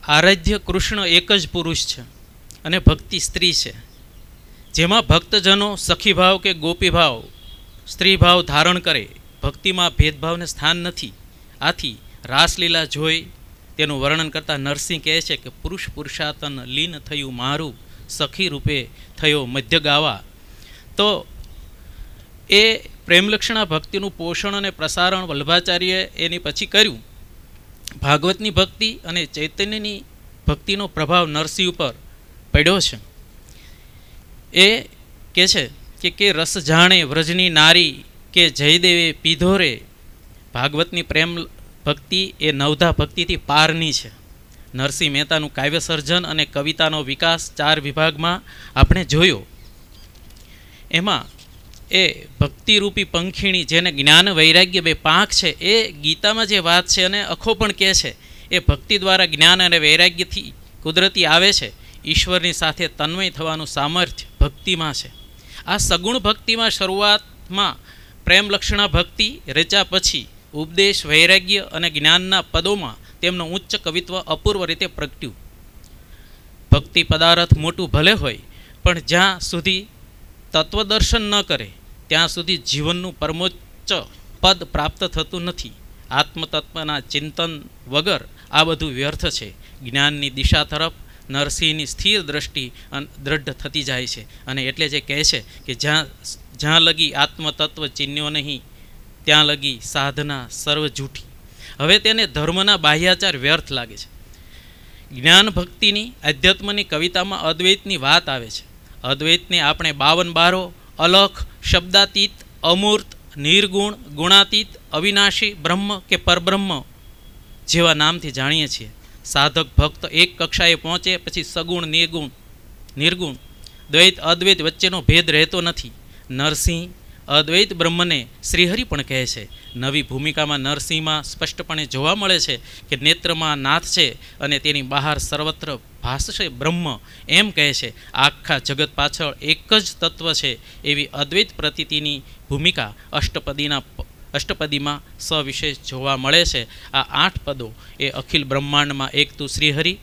આરાધ્ય કૃષ્ણ એક જ પુરુષ છે અને ભક્તિ સ્ત્રી છે, જેમાં ભક્તજનો સખીભાવ કે ગોપીભાવ, સ્ત્રીભાવ ધારણ કરે. ભક્તિમાં ભેદભાવને સ્થાન નથી. આથી રાસલીલા જોઈ તેનું વર્ણન કરતા નરસિંહ કહે છે કે પુરુષ પુરુષાતન લીન થયું મારું, સખી રૂપે થયો મધ્ય ગાવા. તો એ પ્રેમલક્ષણા ભક્તિનું પોષણ અને પ્રસારણ વલ્લભાચાર્યએ એની પછી કર્યું. ભાગવતની ભક્તિ અને ચૈતન્યની ભક્તિનો પ્રભાવ નરસિંહ ઉપર પડ્યો છે. એ કહે છે કે રસ જાણે વ્રજની નારી કે જયદેવે પીધો રે. ભાગવતની પ્રેમ ભક્તિ એ નવધા ભક્તિથી પારની છે. નરસિંહ મહેતાનું કાવ્ય સર્જન અને કવિતાનો વિકાસ 4 વિભાગમાં આપણે જોયો. એમાં એ ભક્તિરૂપી પંખીણી, જેને જ્ઞાન વૈરાગ્ય બે પાંખ છે, એ ગીતામાં જે વાત છે અને અખો પણ કહે છે, એ ભક્તિ દ્વારા જ્ઞાન અને વૈરાગ્યથી કુદરતી આવે છે. ઈશ્વરની સાથે તન્મય થવાનું સામર્થ્ય ભક્તિમાં છે. આ સગુણ ભક્તિમાં શરૂઆતમાં પ્રેમલક્ષણા ભક્તિ રચ્યા પછી ઉપદેશ, વૈરાગ્ય અને જ્ઞાનના પદોમાં તેમનું ઉચ્ચ કવિત્વ અપૂર્વ રીતે પ્રગટ્યું. ભક્તિ પદાર્થ મોટું ભલે હોય, પણ જ્યાં સુધી તત્વદર્શન ન કરે ત્યાં સુધી જીવનનું પરમોચ્ચ પદ પ્રાપ્ત થતું નથી. આત્મતત્વના ચિંતન વગર આ બધું વ્યર્થ છે. જ્ઞાનની દિશા તરફ નરસિંહની સ્થિર દ્રષ્ટિ દ્રઢ થતી જાય છે. અને એટલે જે કહે છે કે જ્યાં લગી આત્મતત્વ ચિહ્ન્યો નહીં ત્યાં લગી સાધના સર્વ જૂઠી. હવે તેને ધર્મના બાહ્યાચાર વ્યર્થ લાગે છે. જ્ઞાન ભક્તિની અધ્યાત્મની કવિતામાં અદ્વૈતની વાત આવે છે. અદ્વૈતને આપણે 52 બારો, અલખ, શબ્દાતીત, અમૂર્ત, નિર્ગુણ, ગુણાતીત, અવિનાશી, બ્રહ્મ કે પરબ્રહ્મ જેવા નામથી જાણીએ છીએ. સાધક ભક્ત એક કક્ષાએ પહોંચે પછી સગુણ નિર્ગુણ દ્વૈત અદ્વૈત વચ્ચેનો ભેદ રહેતો નથી. નરસિંહ અદ્વૈત બ્રહ્મને શ્રીહરિ પણ કહે છે. નવી ભૂમિકામાં નરસિંહમાં સ્પષ્ટપણે જોવા મળે છે કે નેત્રમાં નાથ છે અને તેની બહાર સર્વત્ર ભાસશે બ્રહ્મ એમ કહે છે. આખા જગત પાછળ એક જ તત્વ છે એવી અદ્વૈત પ્રતીતિની ભૂમિકા અષ્ટપદીમાં સવિશેષ જોવા મળે છે. આ 8 પદો એ અખિલ બ્રહ્માંડમાં એક તું શ્રીહરિ,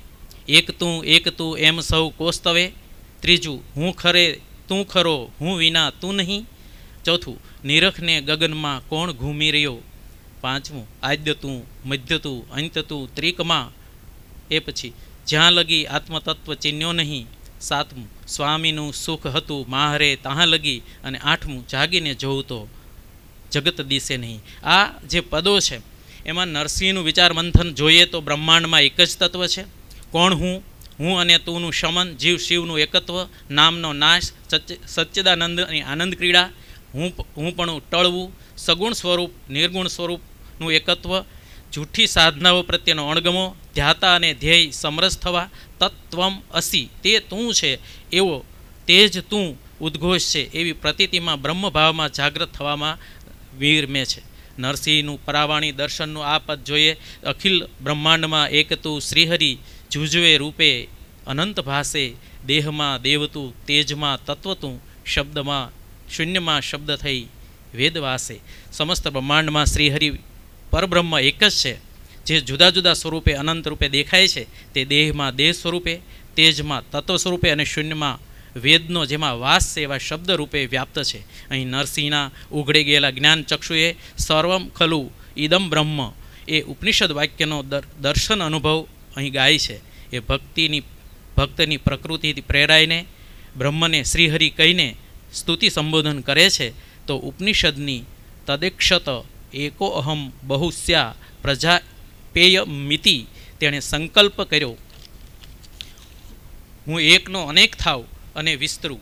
એક તું એમ સૌ કોસ્તવે. ત્રીજું હું ખરે તું ખરો, હું વિના તું નહીં. ચોથું નિરખને ગગનમાં કોણ ઘૂમી રહ્યો. પાંચમું આદ્ય તું, મધ્ય તું, અંત તું ત્રિકમાં. એ પછી જ્યાં લગી આત્મતત્વ ચિન્યો નહીં. સાતમું સ્વામીનું સુખ હતું માહરે તાહ લગી. અને આઠમું જાગીને જોઉં તો જગત દિશે નહીં. આ જે પદો છે એમાં નરસિંહનું વિચાર મંથન જોઈએ તો બ્રહ્માંડમાં એક જ તત્વ છે. કોણ હું અને તુંનું શમન, જીવ શિવનું એકત્વ, નામનો નાશ, સચ્ચિદાનંદ અને આનંદ ક્રીડા, હું પણ ટળવું, સગુણ સ્વરૂપ નિર્ગુણ સ્વરૂપનું એકત્વ, જૂઠી સાધનાઓ પ્રત્યેનો અણગમો, ધ્યાતા અને ધ્યેય સમરસ થવા, તત્વમ અસી તે તું છે એવો તે જ તું ઉદ્ઘોષ છે એવી પ્રતીતિમાં બ્રહ્મભાવમાં જાગૃત થવામાં વિરમે છે. નરસિંહનું પરાવાણી દર્શનનું આ પદ જોઈએ. અખિલ બ્રહ્માંડમાં એક તું શ્રીહરિ, જુજવે રૂપે અનંત ભાસે, દેહમાં દેવતું, તેજમાં તત્વતું, શબ્દમાં શૂન્યમાં શબ્દ થઈ વેદવાસે. સમસ્ત બ્રહ્માંડમાં શ્રીહરિ પરબ્રહ્મ એક જ છે. જે જુદા જુદા સ્વરૂપે અનંત રૂપે દેખાય છે તે દેહમાં દેહ સ્વરૂપે, તેજમાં તત્વ સ્વરૂપે અને શૂન્યમાં વેદનો જેમાં વાસ છે એવા શબ્દ રૂપે વ્યાપ્ત છે. અહીં નરસિંહના ઉઘડી ગયેલા જ્ઞાન ચક્ષુએ સર્વમ ખલુ ઇદમ બ્રહ્મ એ ઉપનિષદ વાક્યનો દર્શન અનુભવ અહીં ગાય છે. એ ભક્તની પ્રકૃતિથી પ્રેરાઈને બ્રહ્મને શ્રીહરિ કહીને સ્તુતિ સંબોધન કરે છે. તો ઉપનિષદની તદેક્ષત એકો અહમ બહુસ્યા પ્રજા પેય મિતિ તેણે સંકલ્પ કર્યો. હું એકનો અનેક થાવ અને વિસ્તરું.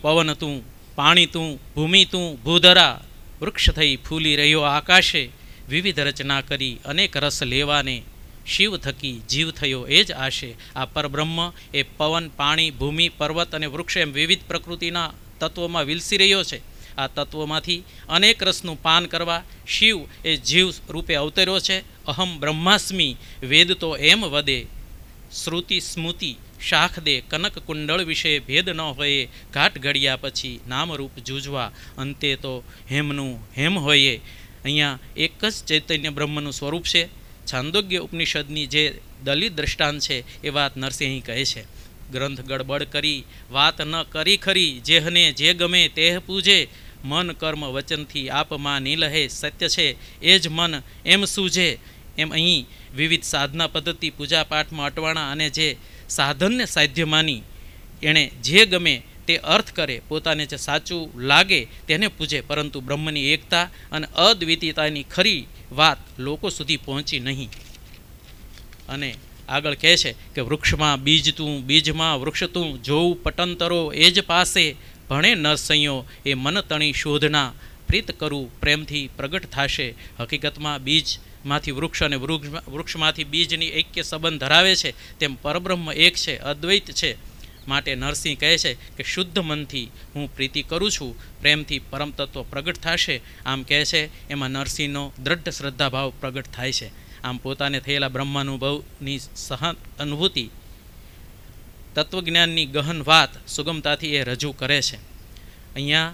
પવન તું, પાણી તું, ભૂમિ તું, ભૂધરા, વૃક્ષ થઈ ફૂલી રહ્યો આકાશે, વિવિધ રચના કરી અનેક રસ લેવાને, શિવ થકી જીવ થયો એ જ આશે. આ પરબ્રહ્મ એ પવન, પાણી, ભૂમિ, પર્વત અને વૃક્ષ એમ વિવિધ પ્રકૃતિના તત્વોમાં વિલસી રહ્યો છે. આ તત્વોમાંથી અનેક રસનું પાન કરવા શિવ એ જીવ રૂપે અવતર્યો છે. અહમ બ્રહ્માસ્મિ વેદ તો એમ વદે, શ્રુતિ સ્મૃતિ શાખ દે, કનક કુંડળ વિશે ભેદ ન હોય, ઘાટ ઘડ્યા પછી નામરૂપ જૂજવા, અંતે તો હેમનું હેમ હોઈએ. અહીંયા એક જ ચૈતન્ય બ્રહ્મનું સ્વરૂપ છે. છાંદોગ્ય ઉપનિષદની જે દલિત દ્રષ્ટાંત છે એ વાત નરસિંહ કહે છે. ગ્રંથ ગડબડ કરી વાત ન કરી ખરી, જેહને જે ગમે તેહ પૂજે, મન કર્મ વચનથી આપમાં નીલહે, સત્ય છે એ જ મન એમ સૂજે. એમ અહીં વિવિધ સાધના પદ્ધતિ પૂજાપાઠમાં અટવાણા અને જે સાધનને સાધ્ય માની એણે જે ગમે તે અર્થ કરે, પોતાને જે સાચું લાગે તેને પૂજે, પરંતુ બ્રહ્મની એકતા અને અદ્વિતીયતાની ખરી વાત લોકો સુધી પહોંચી નહીં. અને આગળ કહે છે કે વૃક્ષમાં બીજ તું, બીજમાં વૃક્ષ તું, જોવું પટંતરો એ જ પાસે, ભણે નરસૈયો એ મન તણી શોધના, પ્રીત કરું પ્રેમથી પ્રગટ થશે. હકીકતમાં બીજમાંથી વૃક્ષ અને વૃક્ષમાંથી બીજની ઐક્ય સંબંધ ધરાવે છે. તેમ પરબ્રહ્મ એક છે, અદ્વૈત છે. માટે નરસિંહ કહે છે કે શુદ્ધ મનથી હું પ્રીતિ કરું છું, પ્રેમથી પરમ તત્વ પ્રગટ થશે. આમ કહે છે એમાં નરસિંહનો દ્રઢ શ્રદ્ધાભાવ પ્રગટ થાય છે. આમ પોતાને થયેલા બ્રહ્માનુભવની સહન અનુભૂતિ, તત્વજ્ઞાનની ગહન વાત સુગમતાથી એ રજૂ કરે છે. અહીંયા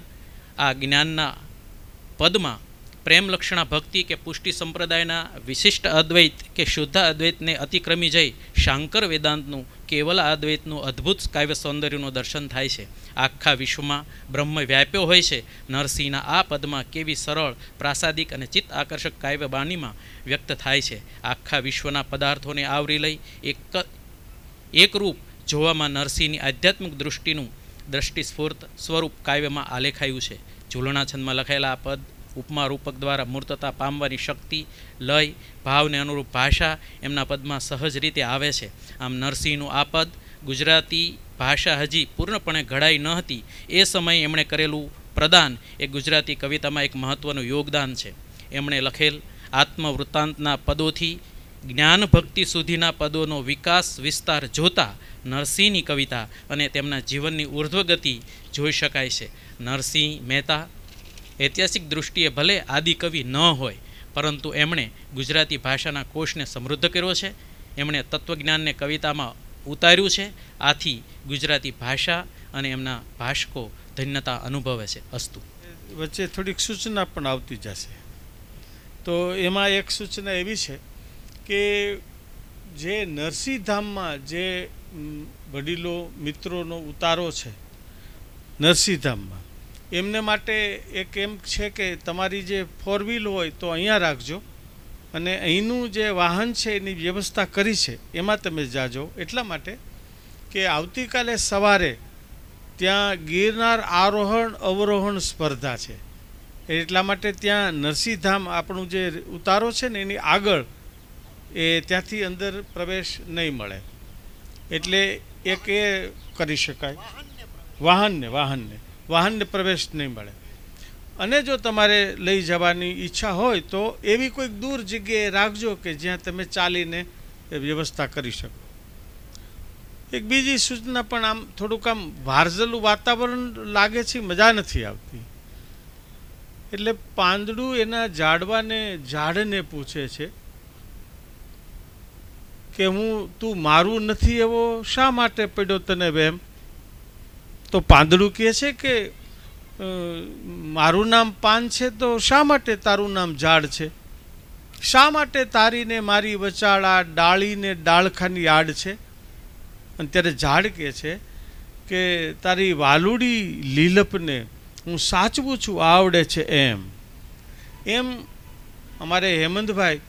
આ જ્ઞાનના પદમાં પ્રેમલક્ષણા ભક્તિ કે પુષ્ટિ સંપ્રદાયના વિશિષ્ટ અદ્વૈત કે શુદ્ધ અદ્વૈતને અતિક્રમી જઈ શાંકર વેદાંતનું કેવલ અદ્વૈતનું અદ્ભુત કાવ્ય સૌંદર્યનું દર્શન થાય છે. આખા વિશ્વમાં બ્રહ્મ વ્યાપ્યો હોય છે. નરસિંહના આ પદમાં કેવી સરળ, પ્રાસાદિક અને ચિત્ત આકર્ષક કાવ્ય બાણીમાં વ્યક્ત થાય છે. આખા વિશ્વના પદાર્થોને આવરી લઈ એકરૂપ જોવામાં નરસિંહની આધ્યાત્મિક દૃષ્ટિનું દ્રષ્ટિસ્ફૂર્ત સ્વરૂપ કાવ્યમાં આલેખાયું છે. ઝૂલણા છંદમાં લખાયેલા આ પદ ઉપમા રૂપક દ્વારા મૂર્તતા પામવાની શક્તિ, લય, ભાવને અનુરૂપ ભાષા એમના પદમાં સહજ રીતે આવે છે. આમ નરસિંહનું આ પદ ગુજરાતી ભાષા હજી પૂર્ણપણે ઘડાઈ ન હતી એ સમયે એમણે કરેલું પ્રદાન એ ગુજરાતી કવિતામાં એક મહત્ત્વનું યોગદાન છે. એમણે લખેલ આત્મવૃત્તાંતના પદોથી જ્ઞાન ભક્તિ સુધીના પદોનો વિકાસ વિસ્તાર જોતા નરસિંહની કવિતા અને તેમના જીવનની ઉર્ધ્વગતિ જોઈ શકાય છે. નરસિંહ મહેતા ઐતિહાસિક દૃષ્ટિએ ભલે આદિકવિ ન હોય, પરંતુ એમણે ગુજરાતી ભાષાના કોષને સમૃદ્ધ કર્યો છે. એમણે તત્વજ્ઞાનને કવિતામાં ઉતાર્યું છે. આથી ગુજરાતી ભાષા અને એમના ભાષકો ધન્યતા અનુભવે છે. અસ્તુ. વચ્ચે થોડીક સૂચના પણ આવતી જશે. તો એમાં એક સૂચના એવી છે કે જે નરસિંહધામમાં જે વડીલો મિત્રોનો ઉતારો છે નરસિંહધામમાં, એમને માટે એક એમ છે કે તમારી જે 4 વ્હીલ હોય તો અહીંયા રાખજો, અને અહીંનું જે વાહન છે એની વ્યવસ્થા કરી છે એમાં તમે જાજો. એટલા માટે કે આવતીકાલે સવારે ત્યાં ગિરનાર આરોહણ અવરોહણ સ્પર્ધા છે. એટલા માટે ત્યાં નરસિંહધામ આપણું જે ઉતારો છે ને એની આગળ એ ત્યાંથી અંદર પ્રવેશ નહીં મળે. એટલે એક એ કરી શકાય, વાહનને પ્રવેશ નહીં મળે. અને જો તમારે લઈ જવાની ઈચ્છા હોય તો એવી કોઈક દૂર જગ્યાએ રાખજો કે જ્યાં તમે ચાલીને વ્યવસ્થા કરી શકો. એક બીજી સૂચના પણ, આમ થોડુંક આમ વારજલું વાતાવરણ લાગે છે, મજા નથી આવતી. એટલે પાંદડું એના ઝાડને પૂછે છે કે તું મારું નથી એવો શા માટે પડ્યો તને વેમ? તો પાંદડું કહે છે કે મારું નામ પાન છે તો શા માટે તારું નામ ઝાડ છે? શા માટે તારીને મારી વચાળા ડાળીને ડાળખાની આડ છે? અને ત્યારે ઝાડ કહે છે કે તારી વાલુડી લીલપને હું સાચવું છું આવડે છે એમ. અમારે હેમંતભાઈ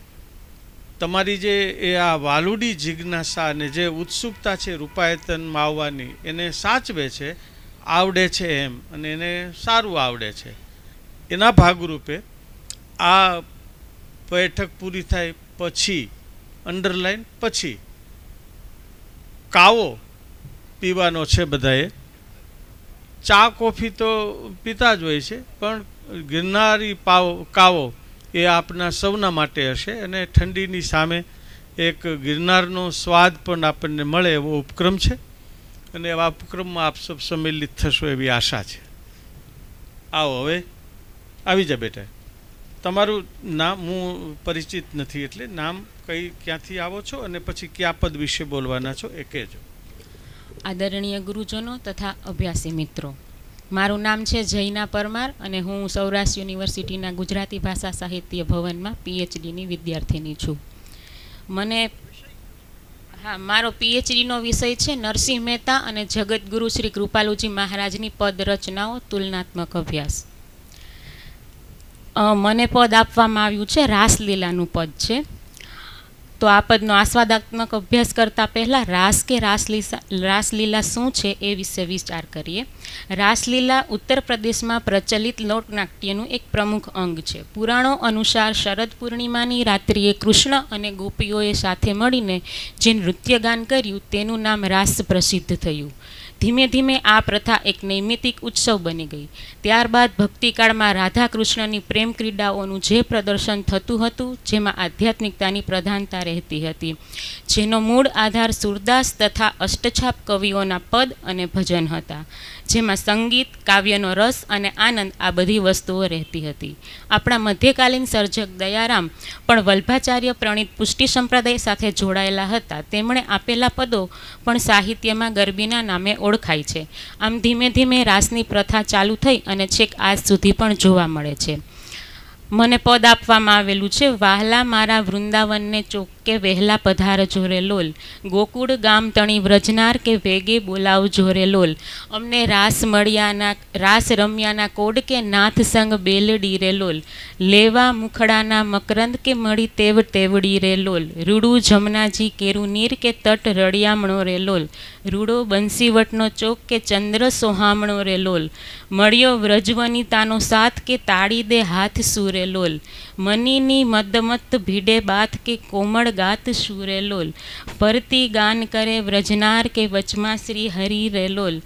તમારી જે એ આ વાલુડી જિજ્ઞાસા અને જે ઉત્સુકતા છે રૂપાયતનમાં આવવાની, એને સાચવે છે, આવડે છે એમ, અને એને સારું આવડે છે. એના ભાગરૂપે આ બેઠક પૂરી થાય પછી, અંડરલાઈન પછી કાવો પીવાનો છે બધાએ. ચા કોફી તો પીતા જ હોય છે, પણ ગિરનારી કાવો એ આપના સૌના માટે હશે. અને ઠંડીની સામે એક ગિરનારનો સ્વાદ પણ આપણને મળે એવો ઉપક્રમ છે, અને એવા ઉપક્રમમાં આપ સૌ સંમેલિત થશો એવી આશા છે. આવો, હવે આવી જા બેટા. તમારું નામ હું પરિચિત નથી, એટલે નામ ક્યાંથી આવો છો અને પછી કયા પદ વિશે બોલવાના છો એ કહેજો. આદરણીય ગુરુજનો તથા અભ્યાસી મિત્રો, મારું નામ છે જયના પરમાર અને હું સૌરાષ્ટ્ર યુનિવર્સિટીના ગુજરાતી ભાષા સાહિત્ય ભવનમાં પીએચડીની વિદ્યાર્થીની છું. મારો પીએચડીનો વિષય છે નરસિંહ મહેતા અને જગતગુરુ શ્રી કૃપાલુજી મહારાજની પદ રચનાઓ તુલનાત્મક અભ્યાસ. મને પદ આપવામાં આવ્યું છે રાસલીલાનું પદ છે. તો આ પદનો આસ્વાદાત્મક અભ્યાસ કરતાં પહેલાં રાસ કે રાસલીલા શું છે એ વિશે વિચાર કરીએ. રાસલીલા ઉત્તર પ્રદેશમાં પ્રચલિત લોકનાટ્યનું એક પ્રમુખ અંગ છે. પુરાણો અનુસાર શરદ પૂર્ણિમાની રાત્રિએ કૃષ્ણ અને ગોપીઓએ સાથે મળીને જે નૃત્યગાન કર્યું તેનું નામ રાસ પ્રસિદ્ધ થયું. ધીમે ધીમે આ પ્રથા એક નૈમિતિક ઉત્સવ બની ગઈ. ત્યારબાદ ભક્તિકાળમાં રાધા કૃષ્ણની પ્રેમ ક્રીડાઓનું જે પ્રદર્શન થતું હતું, જેમાં આધ્યાત્મિકતાની પ્રધાનતા રહેતી હતી, જેનો મૂળ આધાર સુરદાસ તથા અષ્ટછાપ કવિઓના પદ અને ભજન હતા, જેમાં સંગીત, કાવ્યનો રસ અને આનંદ આ બધી વસ્તુઓ રહેતી હતી. આપણા મધ્યકાલીન સર્જક દયારામ પણ વલ્ભાચાર્ય પ્રણીત પુષ્ટિ સંપ્રદાય સાથે જોડાયેલા હતા. તેમણે આપેલા પદો પણ સાહિત્યમાં ગરબીના નામે ઓળખાય છે. આમ ધીમે ધીમે રાસની પ્રથા ચાલુ થઈ અને છેક આજ સુધી પણ જોવા મળે છે. મને પદ આપવામાં આવેલું છે વહાલા મારા વૃંદાવનને ચોકે વહેલા પધાર જોરે લોલ, ગોકુળ ગામ તણી વ્રજનાર કે વેગે બોલાવ જોરે લોલ, અમને રાસ રમ્યાના કોડ કે નાથ સંગ બેલડી રે લોલ, લેવા મુખડાના મકરંદ કે મળી તેવડી રે લોલ, રૂડું જમનાજી કેરું નીર કે તટ રળિયામણો રે લોલ, રૂડો બંસીવટનો ચોક કે ચંદ્ર સોહામણો રે લોલ, મળ્યો વ્રજવનિતાનો સાથ કે તાળી દે હાથ સૂરે લોલ, મનીની મદમત ભીડે બાથ કે કોમળ ગાત શુરે લોલ, ફરતી ગાન કરે વ્રજનાર કે વચમાં શ્રી હરિ રે લોલ,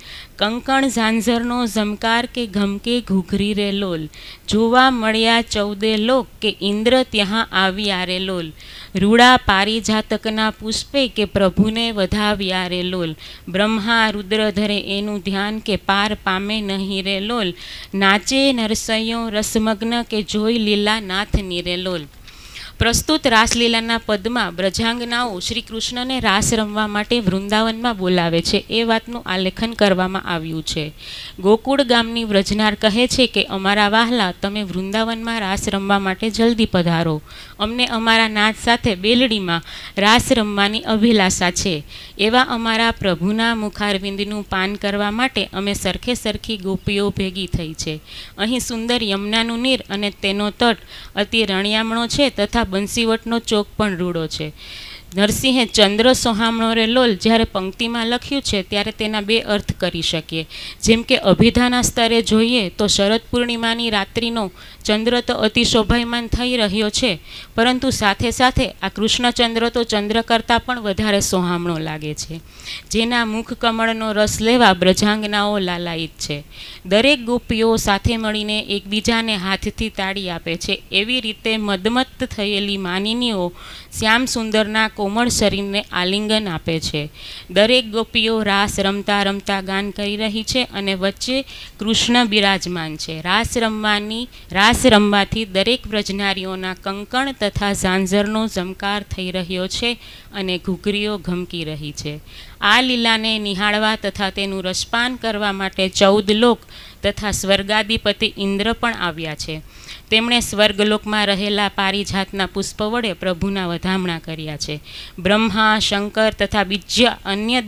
કંકણ ઝાંઝરનો ઝમકાર કે ઘમકે ઘૂઘરી રે લોલ, જોવા મળ્યા 14 લોક કે ઇન્દ્ર ત્યાં આવ્યા રે લોલ, રૂડા પારિજાતકના પુષ્પે કે પ્રભુને વધાવ્યા રે લોલ, બ્રહ્મા રુદ્ર ધરે એનું ધ્યાન કે પાર પામે નહીં રે લોલ, નાચે નરસૈયો રસમગ્ન કે જોઈ લીલા નાથની રે લોલ. પ્રસ્તુત રાસલીલાના પદમાં બ્રજાંગનાઓ શ્રી કૃષ્ણને રાસ રમવા માટે વૃંદાવનમાં બોલાવે છે એ વાતનું આલેખન કરવામાં આવ્યું છે. ગોકુળ ગામની વ્રજનાર કહે છે કે અમારા વહાલા, તમે વૃંદાવનમાં રાસ રમવા માટે જલ્દી પધારો. અમને અમારા નાથ સાથે બેલડીમાં રાસ રમવાની અભિલાષા છે. એવા અમારા પ્રભુના મુખારવિંદનું પાન કરવા માટે અમે સરખે સરખી ગોપીઓ ભેગી થઈ છે. અહીં સુંદર યમુનાનું નીર અને તેનો તટ અતિ રણિયામણો છે તથા બંસીવટનો ચોક પણ રૂડો છે. નરસિંહે ચંદ્ર સોહામણો રે લોલ જ્યારે પંક્તિમાં લખ્યું છે ત્યારે તેના 2 અર્થ કરી શકીએ. જેમ કે અભિધાના સ્તરે જોઈએ તો શરદ પૂર્ણિમાની રાત્રિનો ચંદ્ર તો અતિ શોભાયમાન થઈ રહ્યો છે, પરંતુ સાથે સાથે આ કૃષ્ણચંદ્ર તો ચંદ્ર કરતાં પણ વધારે સોહામણો લાગે છે, જેના મુખ કમળનો રસ લેવા બ્રજાંગનાઓ લાલાયિત છે. દરેક ગોપીઓ સાથે મળીને એકબીજાને હાથથી તાળી આપે છે. એવી રીતે મદમત્ત થયેલી માનિનીઓ શ્યામ સુંદરના કોમળ શરીરને આલિંગન આપે છે. દરેક ગોપીઓ રાસ રમતા રમતા ગાન કરી રહી છે અને વચ્ચે કૃષ્ણ બિરાજમાન છે. રાસ રમવાથી દરેક વ્રજનારીઓના કંકણ તથા ઝાંઝરનો ઝમકાર થઈ રહ્યો છે અને ઘૂઘરીઓ ઘમકી રહી છે. આ લીલાને નિહાળવા તથા તેનું રસપાન કરવા માટે 14 લોક તથા સ્વર્ગાધિપતિ ઇન્દ્ર પણ આવ્યા છે. તેમણે સ્વર્ગલોકમાં રહેલા પારિજાતના પુષ્પ વડે પ્રભુના વધામણા કર્યા છે. બ્રહ્મા, શંકર તથા બીજા અન્ય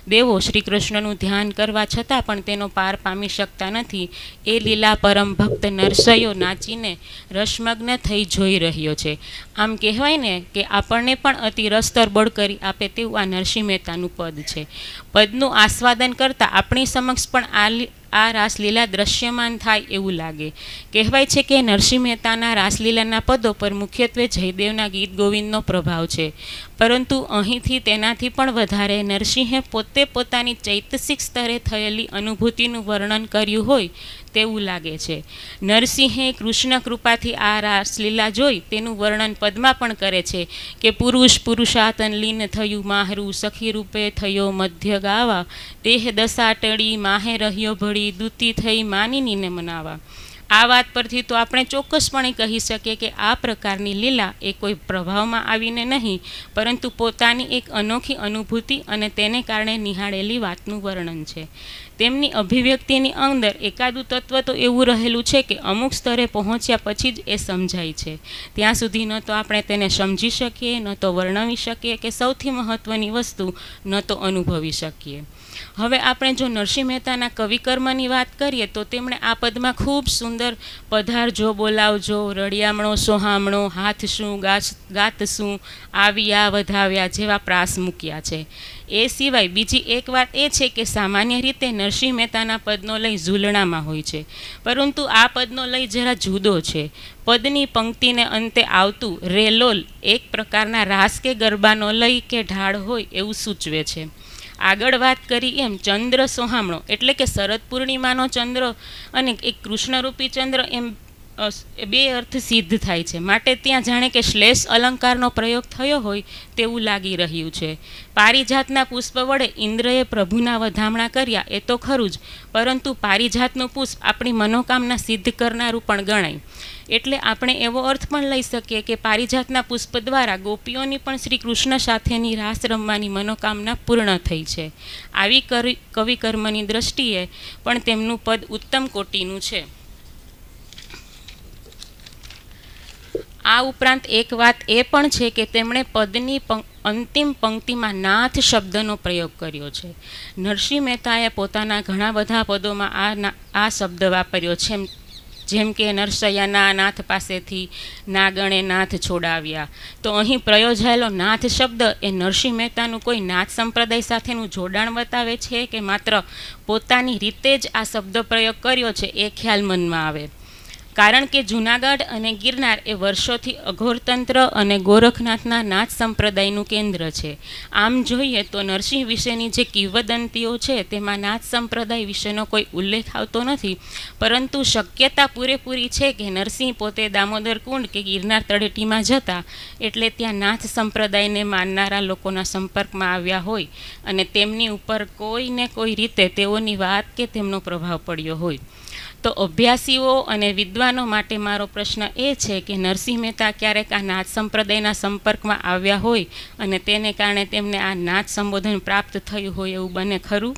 દેવો શ્રી કૃષ્ણનું ધ્યાન કરવા છતાં પણ તેનો પાર પામી શકતા નથી. એ લીલા પરમ ભક્ત નરસૈયો નાચીને રસમગ્ન થઈ જોઈ રહ્યો છે. આમ કહેવાય ને કે આપણને પણ અતિ રસ તરબોળ કરી આપે તેવું આ નરસિંહ મહેતાનું પદ છે. પદનું આસ્વાદન કરતાં આપણી સમક્ષ પણ આ રાસલીલા દ્રશ્યમાન થાય એવું લાગે. કહેવાય છે કે નરસિંહ મહેતાના રાસલીલાના પદો પર મુખ્યત્વે જયદેવના ગીત ગોવિંદનો પ્રભાવ છે, પરંતુ અહીંથી તેનાથી પણ વધારે નરસિંહે પોતે પોતાની ચૈતસિક સ્તરે થયેલી અનુભૂતિનું વર્ણન કર્યું હોય તેવું લાગે છે. નરસિંહે કૃષ્ણ કૃપાથી આ રાસલીલા જોઈ તેનું વર્ણન પદમાં પણ કરે છે કે પુરુષાતન લીન થયું માહરું, સખી રૂપે થયો મધ્ય ગાવા, દેહ દશા ટળી માહે રહ્યો ભળી, દૂતી થઈ માનિનીને મનાવા. આ વાત પરથી તો આપણે ચોક્કસપણે કહી શકીએ કે આ પ્રકારની લીલા એ કોઈ પ્રભાવમાં આવીને નહીં, પરંતુ પોતાની એક અનોખી અનુભૂતિ અને તેને કારણે નિહાળેલી વાતનું વર્ણન છે. તેમની અભિવ્યક્તિની અંદર એકાદું તત્વ તો એવું રહેલું છે કે અમુક સ્તરે પહોંચ્યા પછી જ એ સમજાય છે. ત્યાં સુધી ન તો આપણે તેને સમજી શકીએ, ન તો વર્ણવી શકીએ, કે સૌથી મહત્ત્વની વસ્તુ ન તો અનુભવી શકીએ. હવે આપણે જો નરસિંહ મહેતાના કવિકર્મની વાત કરીએ તો તેમણે આ પદમાં ખૂબ સુંદર પધારજો, બોલાવજો, રળિયામણો, સોહામણો, હાથ શું, ગાત શું, આવ્યા, વધાવ્યા જેવા પ્રાસ મૂક્યા છે. એ સિવાય બીજી એક વાત એ છે કે સામાન્ય રીતે નરસિંહ મહેતાના પદનો લય ઝૂલણામાં હોય છે, પરંતુ આ પદનો લય જરા જુદો છે. પદની પંક્તિને અંતે આવતું રેલોલ એક પ્રકારના રાસ કે ગરબાનો લય કે ઢાળ હોય એવું સૂચવે છે. આગળ વાત કરી એમ ચંદ્ર સોહામણો એટલે કે શરદ પૂર્ણિમાનો ચંદ્ર અને એક કૃષ્ણરૂપી ચંદ્ર એમ 2 અર્થ સિદ્ધ થાય છે. માટે ત્યાં જાણે કે શ્લેષ અલંકારનો પ્રયોગ થયો હોય તેવું લાગી રહ્યું છે. પારિજાતના પુષ્પ વડે ઇન્દ્રએ પ્રભુના વધામણા કર્યા એ તો ખરું જ, પરંતુ પારિજાતનું પુષ્પ આપણી મનોકામના સિદ્ધ કરનારું પણ ગણાય. એટલે આપણે એવો અર્થ પણ લઈ શકીએ કે પારિજાતના પુષ્પ દ્વારા ગોપીઓની પણ શ્રી કૃષ્ણ સાથેની રાસ રમવાની મનોકામના પૂર્ણ થઈ છે. આવી કવિકર્મની દ્રષ્ટિએ પણ તેમનું પદ ઉત્તમ કોટીનું છે. આ ઉપરાંત એક વાત એ પણ છે કે તેમણે પદની અંતિમ પંક્તિમાં નાથ શબ્દનો પ્રયોગ કર્યો છે. નરસિંહ મહેતાએ પોતાના ઘણા બધા પદોમાં આ શબ્દ વાપર્યો છે, જેમ કે નરસૈયાના નાથ પાસેથી નાગણે નાથ છોડાવ્યા. તો અહીં પ્રયોજાયેલો નાથ શબ્દ એ નરસિંહ મહેતાનું કોઈ નાથ સંપ્રદાય સાથેનું જોડાણ બતાવે છે કે માત્ર પોતાની રીતે જ આ શબ્દ પ્રયોગ કર્યો છે એ ખ્યાલ મનમાં આવે. કારણ કે જૂનાગઢ અને ગિરનાર એ વર્ષોથી અઘોરતંત્ર અને ગોરખનાથના નાથ સંપ્રદાયનું કેન્દ્ર છે. આમ જોઈએ તો નરસિંહ વિશેની જે કિંવદંતીઓ છે તેમાં નાથ સંપ્રદાય વિશેનો કોઈ ઉલ્લેખ આવતો નથી, પરંતુ શક્યતા પૂરેપૂરી છે કે નરસિંહ પોતે દામોદર કુંડ કે ગિરનાર તળેટીમાં જતા એટલે ત્યાં નાથ સંપ્રદાયને માનનારા લોકોના સંપર્કમાં આવ્યા હોય અને તેમની ઉપર કોઈને કોઈ રીતે તેઓની વાત કે તેમનો પ્રભાવ પડ્યો હોય. તો અભ્યાસીઓ અને વિદ્વાનો માટે મારો પ્રશ્ન એ છે કે નરસિંહ મહેતા ક્યારેક આ નાથ સંપ્રદાયના સંપર્કમાં આવ્યા હોય અને તેને કારણે તેમને આ નાથ સંબોધન પ્રાપ્ત થયું હોય એવું બને ખરું?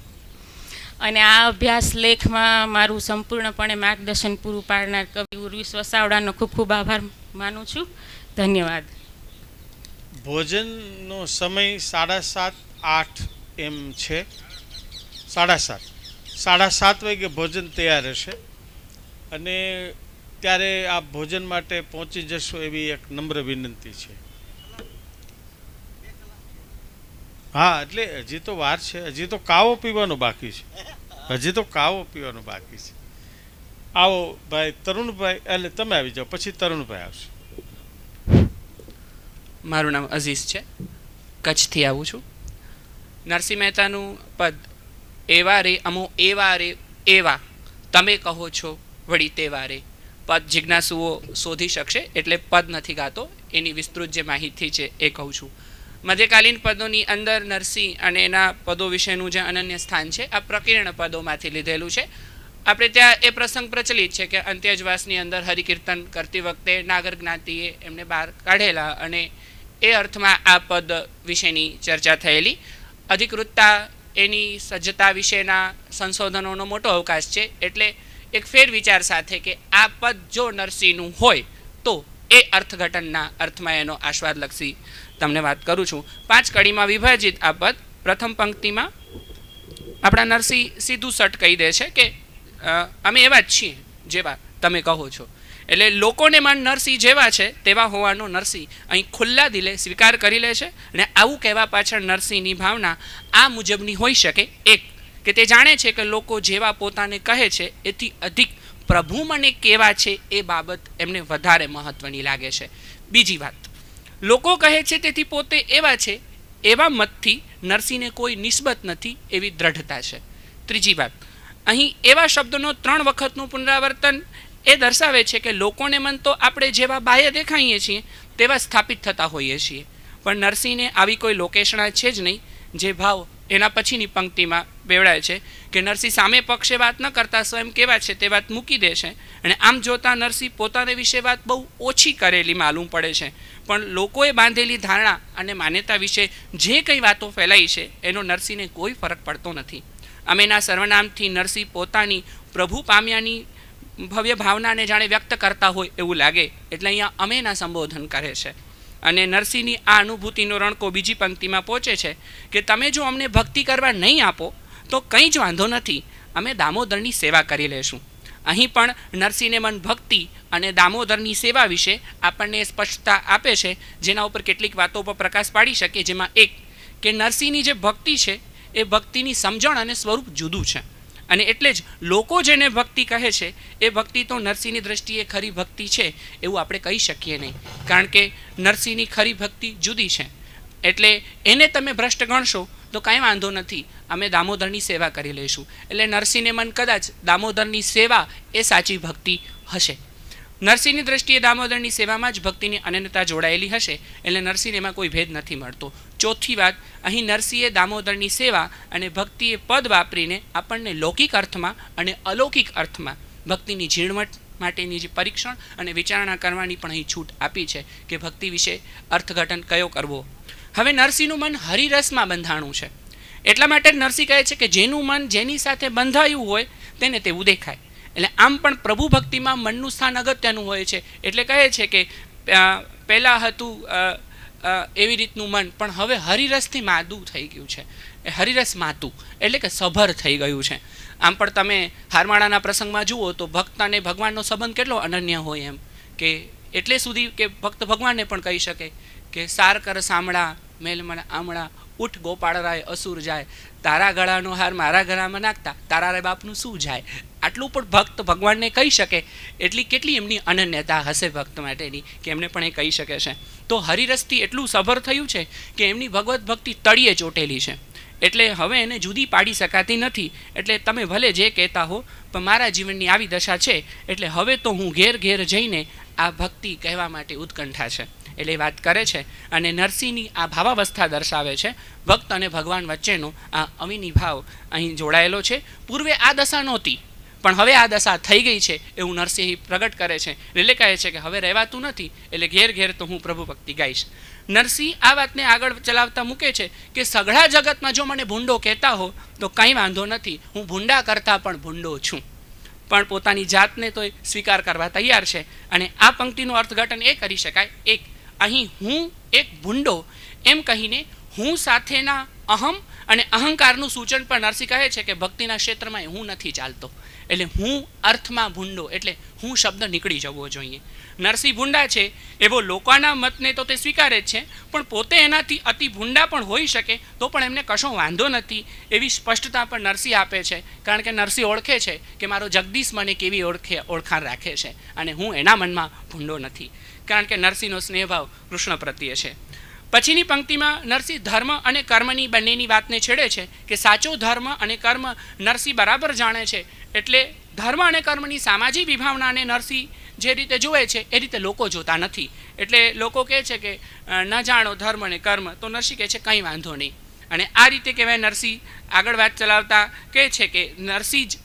અને આ અભ્યાસ લેખમાં મારું સંપૂર્ણપણે માર્ગદર્શન પૂરું પાડનાર કવિ ઉર્વિશ વસાવડાનો ખૂબ ખૂબ આભાર માનું છું. ધન્યવાદ. ભોજનનો સમય 7:30-8 એમ છે. 7:30 વાગે ભોજન તૈયાર હશે અને ત્યારે આપ ભોજન માટે પહોંચી જશો એવી એક નમ્ર વિનંતી છે. હા, એટલે હજી તો વાર છે, હજી તો કાવો પીવાનો બાકી છે, આવો ભાઈ તરુણભાઈ, એટલે તમે આવી જાઓ, પછી તરુણભાઈ આવશે. મારું નામ અઝીઝ છે, કચ્છથી આવું છું. નરસિંહ મહેતાનું પદ એવા રે અમો એવા રે એવા તમે કહો છો વળી તેવા રે પદ જિજ્ઞાસુઓ શોધી શકશે, એટલે પદ નથી ગાતો, એની વિસ્તૃત જે માહિતી છે એ કહું છું. મધ્યકાલીન પદોની અંદર નરસિંહ અને એના પદો વિશેનું જે અનન્ય સ્થાન છે આ પ્રકીર્ણ પદોમાંથી લીધેલું છે. આપણે ત્યાં એ પ્રસંગ પ્રચલિત છે કે અંત્યજવાસની અંદર હરિકીર્તન કરતી વખતે નાગર જ્ઞાતિએ એમને બહાર કાઢેલા અને એ અર્થમાં આ પદ વિશેની ચર્ચા થયેલી. અધિકૃતતા એની સજ્જતા વિશેના સંશોધનોનો મોટો અવકાશ છે, એટલે એક ફેર વિચાર સાથે કે આ પદ જો નરસિંહનું હોય તો એ અર્થઘટનના અર્થમાં એનો આસ્વાદલક્ષી તમને વાત કરું છું. 5 કડીમાં વિભાજિત આ પદ. પ્રથમ પંક્તિમાં આપણા નરસિંહ સીધું સટ કહી દે છે કે અમે એવા જ છીએ જેવા તમે કહો છો, એટલે લોકોને મન નરસિંહ જેવા છે તેવા હોવાનો નરસિંહ અહીં ખુલ્લા દિલે સ્વીકાર કરી લે છે. અને આવું કહેવા પાછળ નરસિંહની ભાવના આ મુજબની હોઈ શકે. એક કે તે જાણે છે કે લોકો જેવા પોતાને કહે છે એથી અધિક પ્રભુ મને કેવા છે એ બાબત એમને વધારે મહત્વની લાગે છે. બીજી વાત, લોકો કહે છે તેથી પોતે એવા છે એવા મતથી નરસિંહને કોઈ નિસ્બત નથી એવી દ્રઢતા છે. ત્રીજી વાત, અહીં એવા શબ્દનો 3 વખતનું પુનરાવર્તન એ દર્શાવે છે કે લોકોને મન તો આપણે જેવા બાહ્ય દેખાઈએ છીએ તેવા સ્થાપિત થતા હોઈએ છીએ, પણ નરસિંહને આવી કોઈ લોકેશણા છે જ નહીં. જે ભાવ એના પછીની પંક્તિમાં બેવડાય છે કે નરસિંહ સામે પક્ષે વાત ન કરતા સ્વયં કેવા છે તે વાત મૂકી દે છે. અને આમ જોતાં નરસિંહ પોતાને વિશે વાત બહુ ઓછી કરેલી માલુમ પડે છે, પણ લોકોએ બાંધેલી ધારણા અને માન્યતા વિશે જે કંઈ વાતો ફેલાઈ છે એનો નરસિંહને કોઈ ફરક પડતો નથી. અમેના સર્વનામથી નરસિંહ પોતાની પ્રભુ પામ્યાની ભવ્ય ભાવનાને જાણે વ્યક્ત કરતા હોય એવું લાગે, એટલે અહીંયા અમેના સંબોધન કરે છે. અને નરસિંહની આ અનુભૂતિનો રણકો બીજી પંક્તિમાં પહોંચે છે કે તમે જો અમને ભક્તિ કરવા નહીં આપો તો કંઈ જ વાંધો નથી, અમે દામોદરની સેવા કરી લેશું. અહીં પણ નરસિંહને મન ભક્તિ અને દામોદરની સેવા વિશે આપણને સ્પષ્ટતા આપે છે, જેના ઉપર કેટલીક વાતો પર પ્રકાશ પાડી શકે. જેમાં એક કે નરસિંહની જે ભક્તિ છે એ ભક્તિની સમજણ અને સ્વરૂપ જુદું છે, અને એટલે જ લોકો જેને ભક્તિ કહે છે એ ભક્તિ તો નરસિંહની દ્રષ્ટિએ ખરી ભક્તિ છે એવું આપણે કહી શકીએ નહીં, કારણ કે નરસિંહની ખરી ભક્તિ જુદી છે. એટલે એને તમે ભ્રષ્ટ ગણશો તો કાંઈ વાંધો નથી, અમે દામોદરની સેવા કરી લઈશું. એટલે નરસિંહને મન કદાચ દામોદરની સેવા એ સાચી ભક્તિ હશે. નરસિંહની દ્રષ્ટિએ દામોદરની સેવામાં જ ભક્તિની અનન્યતા જોડાયેલી હશે, એટલે નરસિંહ એમાં કોઈ ભેદ નથી મળતો. ચોથી વાત, અહીં નરસિંહે દામોદરની સેવા અને ભક્તિએ પદ વાપરીને આપણને લૌકિક અર્થમાં અને અલૌકિક અર્થમાં ભક્તિની ઝીણવટ માટેની જે પરીક્ષણ અને વિચારણા કરવાની પણ અહીં છૂટ આપી છે કે ભક્તિ વિશે અર્થઘટન કયો કરવો. હવે નરસિંહનું મન હરિરસમાં બંધાણું છે, એટલા માટે નરસિંહ કહે છે કે જેનું મન જેની સાથે બંધાયું હોય તેને તેવું દેખાય. એટલે આમ પણ પ્રભુ ભક્તિમાં મનનું સ્થાન અગત્યનું હોય છે. એટલે કહે છે કે પહેલાં હતું એવી રીતનું મન, પણ હવે હરિરસથી માદું થઈ ગયું છે. એ હરિરસ માતું એટલે કે સભર થઈ ગયું છે. આમ પણ તમે હારમાળાના પ્રસંગમાં જુઓ તો ભક્ત અને ભગવાનનો સંબંધ કેટલો અનન્ય હોય એમ, કે એટલે સુધી કે ભક્ત ભગવાનને પણ કહી શકે કે સાર કર સાંભળા મેલ મને આમળા ઉઠ ગોપાળરાય અસુર જાય, તારા ગળાનો હાર મારા ગળામાં નાખતા તારા રે બાપનું શું જાય. આટલું પણ ભક્ત ભગવાનને કહી શકે એટલી કેટલી એમની અનન્યતા હશે ભક્ત માટેની કે એમને પણ એ કહી શકે છે. તો હરિરસથી એટલું સભર થયું છે કે એમની ભગવત ભક્તિ તળિયે ચોટેલી છે, એટલે હવે એને જુદી પાડી શકાતી નથી. એટલે તમે ભલે જે કહેતા હો, પણ મારા જીવનની આવી દશા છે, એટલે હવે તો હું ઘેર ઘેર જઈને આ ભક્તિ કહેવા માટે ઉત્કંઠા છે. એટલે વાત કરે છે અને નરસિંહની આ ભાવાવસ્થા દર્શાવે છે. ભક્ત અને ભગવાન વચ્ચેનો આ અવિની ભાવ અહીં જોડાયેલો છે. પૂર્વે આ દશા નહોતી, પણ હવે આ દશા થઈ ગઈ છે એવું નરસિંહ પ્રગટ કરે છે. એટલે કહે છે કે હવે રહેવાતું નથી, એટલે ઘેર ઘેર તો હું પ્રભુ ભક્તિ ગાઈશ. નરસિંહ આ વાતને આગળ ચલાવતા મૂકે છે કે સઘળા જગતમાં જો મને ભૂંડો કહેતા હો તો કંઈ વાંધો નથી, હું ભૂંડા કરતાં પણ ભૂંડો છું. પણ પોતાની જાતને તો સ્વીકાર કરવા તૈયાર છે. અને આ પંક્તિનું અર્થઘટન એ કરી શકાય, એક અહીં હું એક ભૂંડો એમ કહીને હું સાથેના અહમ અને અહંકારનું સૂચન પણ નરસિંહ કહે છે કે ભક્તિના ક્ષેત્રમાં હું નથી ચાલતો. એટલે હું અર્થમાં ભૂંડો, એટલે હું શબ્દ નીકળી જવો જોઈએ. નરસિંહ ભૂંડા છે એવો લોકોના મતને તો તે સ્વીકારે જ છે, પણ પોતે એનાથી અતિ ભૂંડા પણ હોઈ શકે તો પણ એમને કશો વાંધો નથી એવી સ્પષ્ટતા પણ નરસિંહ આપે છે. કારણ કે નરસિંહ ઓળખે છે કે મારો જગદીશ મને કેવી ઓળખાણ રાખે છે અને હું એના મનમાં ભૂંડો નથી. કારણ કે નરસિંહનો સ્નેહભાવ કૃષ્ણ પ્રત્યે છે. પછીની પંક્તિમાં નરસિંહ ધર્મ અને કર્મની બંનેની વાતને છેડે છે કે સાચો ધર્મ અને કર્મ નરસિંહ બરાબર જાણે છે. એટલે ધર્મ અને કર્મની સામાજિક વિભાવનાને નરસિંહ જે રીતે જુએ છે એ રીતે લોકો જોતા નથી. એટલે લોકો કહે છે કે ન જાણો ધર્મ અને કર્મ, તો નરસિંહ કહે છે કંઈ વાંધો નહીં. અને આ રીતે કહેવાય નરસિંહ આગળ વાત ચલાવતા કહે છે કે નરસિંહ જ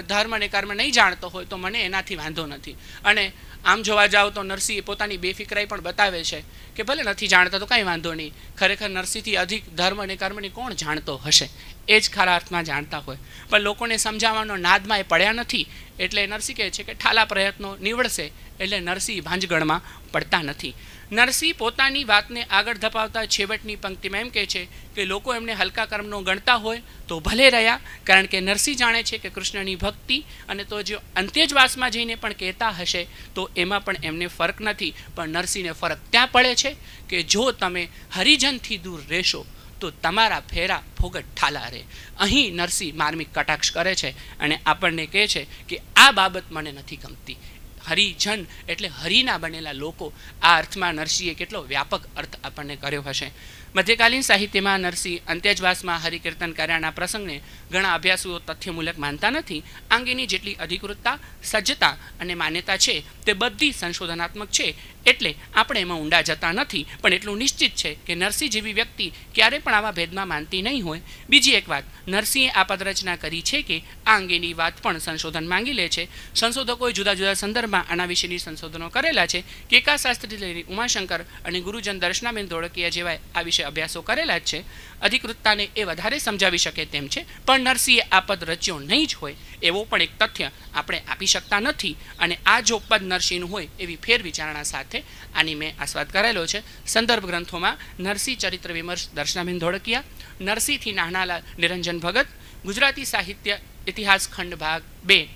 ધર્મ અને કર્મ નહીં જાણતો હોય તો મને એનાથી વાંધો નથી. અને આમ જોવા જાઓ તો નરસિંહ પોતાની બેફિકરાઈ પણ બતાવે છે કે ભલે નથી જાણતા તો કાંઈ વાંધો નહીં. ખરેખર નરસિંહથી અધિક ધર્મ અને કર્મને કોણ જાણતો હશે? એ જ ખરા અર્થમાં જાણતા હોય, પણ લોકોને સમજાવવાનો નાદમાં એ પડ્યા નથી. એટલે નરસિંહ કહે છે કે ઠાલા પ્રયત્નો નીવડશે, એટલે નરસિંહ ભાંજગણમાં પડતા નથી. નરસિંહ પોતાની વાતને આગળ ધપાવતા છેવટની પંક્તિમાં એમ કહે છે કે લોકો એમને હલકા કર્મનો ગણતા હોય તો ભલે રહ્યા, કારણ કે નરસિંહ જાણે છે કે કૃષ્ણની ભક્તિ અને તો જો અંત્યજવાસમાં જઈને પણ કહેતા હશે તો એમાં પણ એમને ફરક નથી. પણ નરસિંહને ફરક ત્યાં પડે છે કે જો તમે હરિજનથી દૂર રહેશો તો તમારા ફેરા ફોગટ ઠાલા રહે. અહીં નરસિંહ માર્મિક કટાક્ષ કરે છે અને આપણને કહે છે કે આ બાબત મને નથી ગમતી. હરિજન એટલે હરિના બનેલા લોકો. આ અર્થમાં નરસિંહે કેટલો વ્યાપક અર્થ આપણને કર્યો હશે. મધ્યકાલીન સાહિત્યમાં નરસિંહ અંત્યજવાસમાં હરિકીર્તન કર્યાના પ્રસંગને ઘણા અભ્યાસુઓ તથ્યમૂલક માનતા નથી. આ અંગેની જેટલી અધિકૃતતા, સજ્જતા અને માન્યતા છે તે બધી સંશોધનાત્મક છે, એટલે આપણે એમાં ઊંડા જતા નથી. પણ એટલું નિશ્ચિત છે કે નરસિંહ જેવી વ્યક્તિ ક્યારે પણ આવા ભેદમાં માનતી નહીં હોય. બીજી એક વાત, નરસિંહે આ પદરચના કરી છે કે આ અંગેની વાત પણ સંશોધન માંગી લે છે. સંશોધકોએ જુદા જુદા સંદર્ભમાં આના વિશેની સંશોધનો કરેલા છે. કેકા શાસ્ત્રી લઈને ઉમાશંકર અને ગુરુજન દર્શનાબેન ધોળકિયા જેવા આ વિશે અભ્યાસો કરેલા જ છે. અધિકૃતતાને એ વધારે સમજાવી શકે તેમ છે, પણ નરસિંહે આ પદ રચ્યો નહીં જ હોય એવો પણ એક તથ્ય આપણે આપી શકતા નથી. અને આ જો પદ નરસિંહનું હોય એવી ફેર વિચારણા સાથે આની મેં આસ્વાદ કરેલો છે. સંદર્ભ ગ્રંથોમાં નરસિંહ ચરિત્ર વિમર્શ દર્શનાબેન ધોળકિયા, નરસિંહથી નાનાલાલ નિરંજન ભગત, ગુજરાતી સાહિત્ય ઇતિહાસ ખંડ ભાગ 2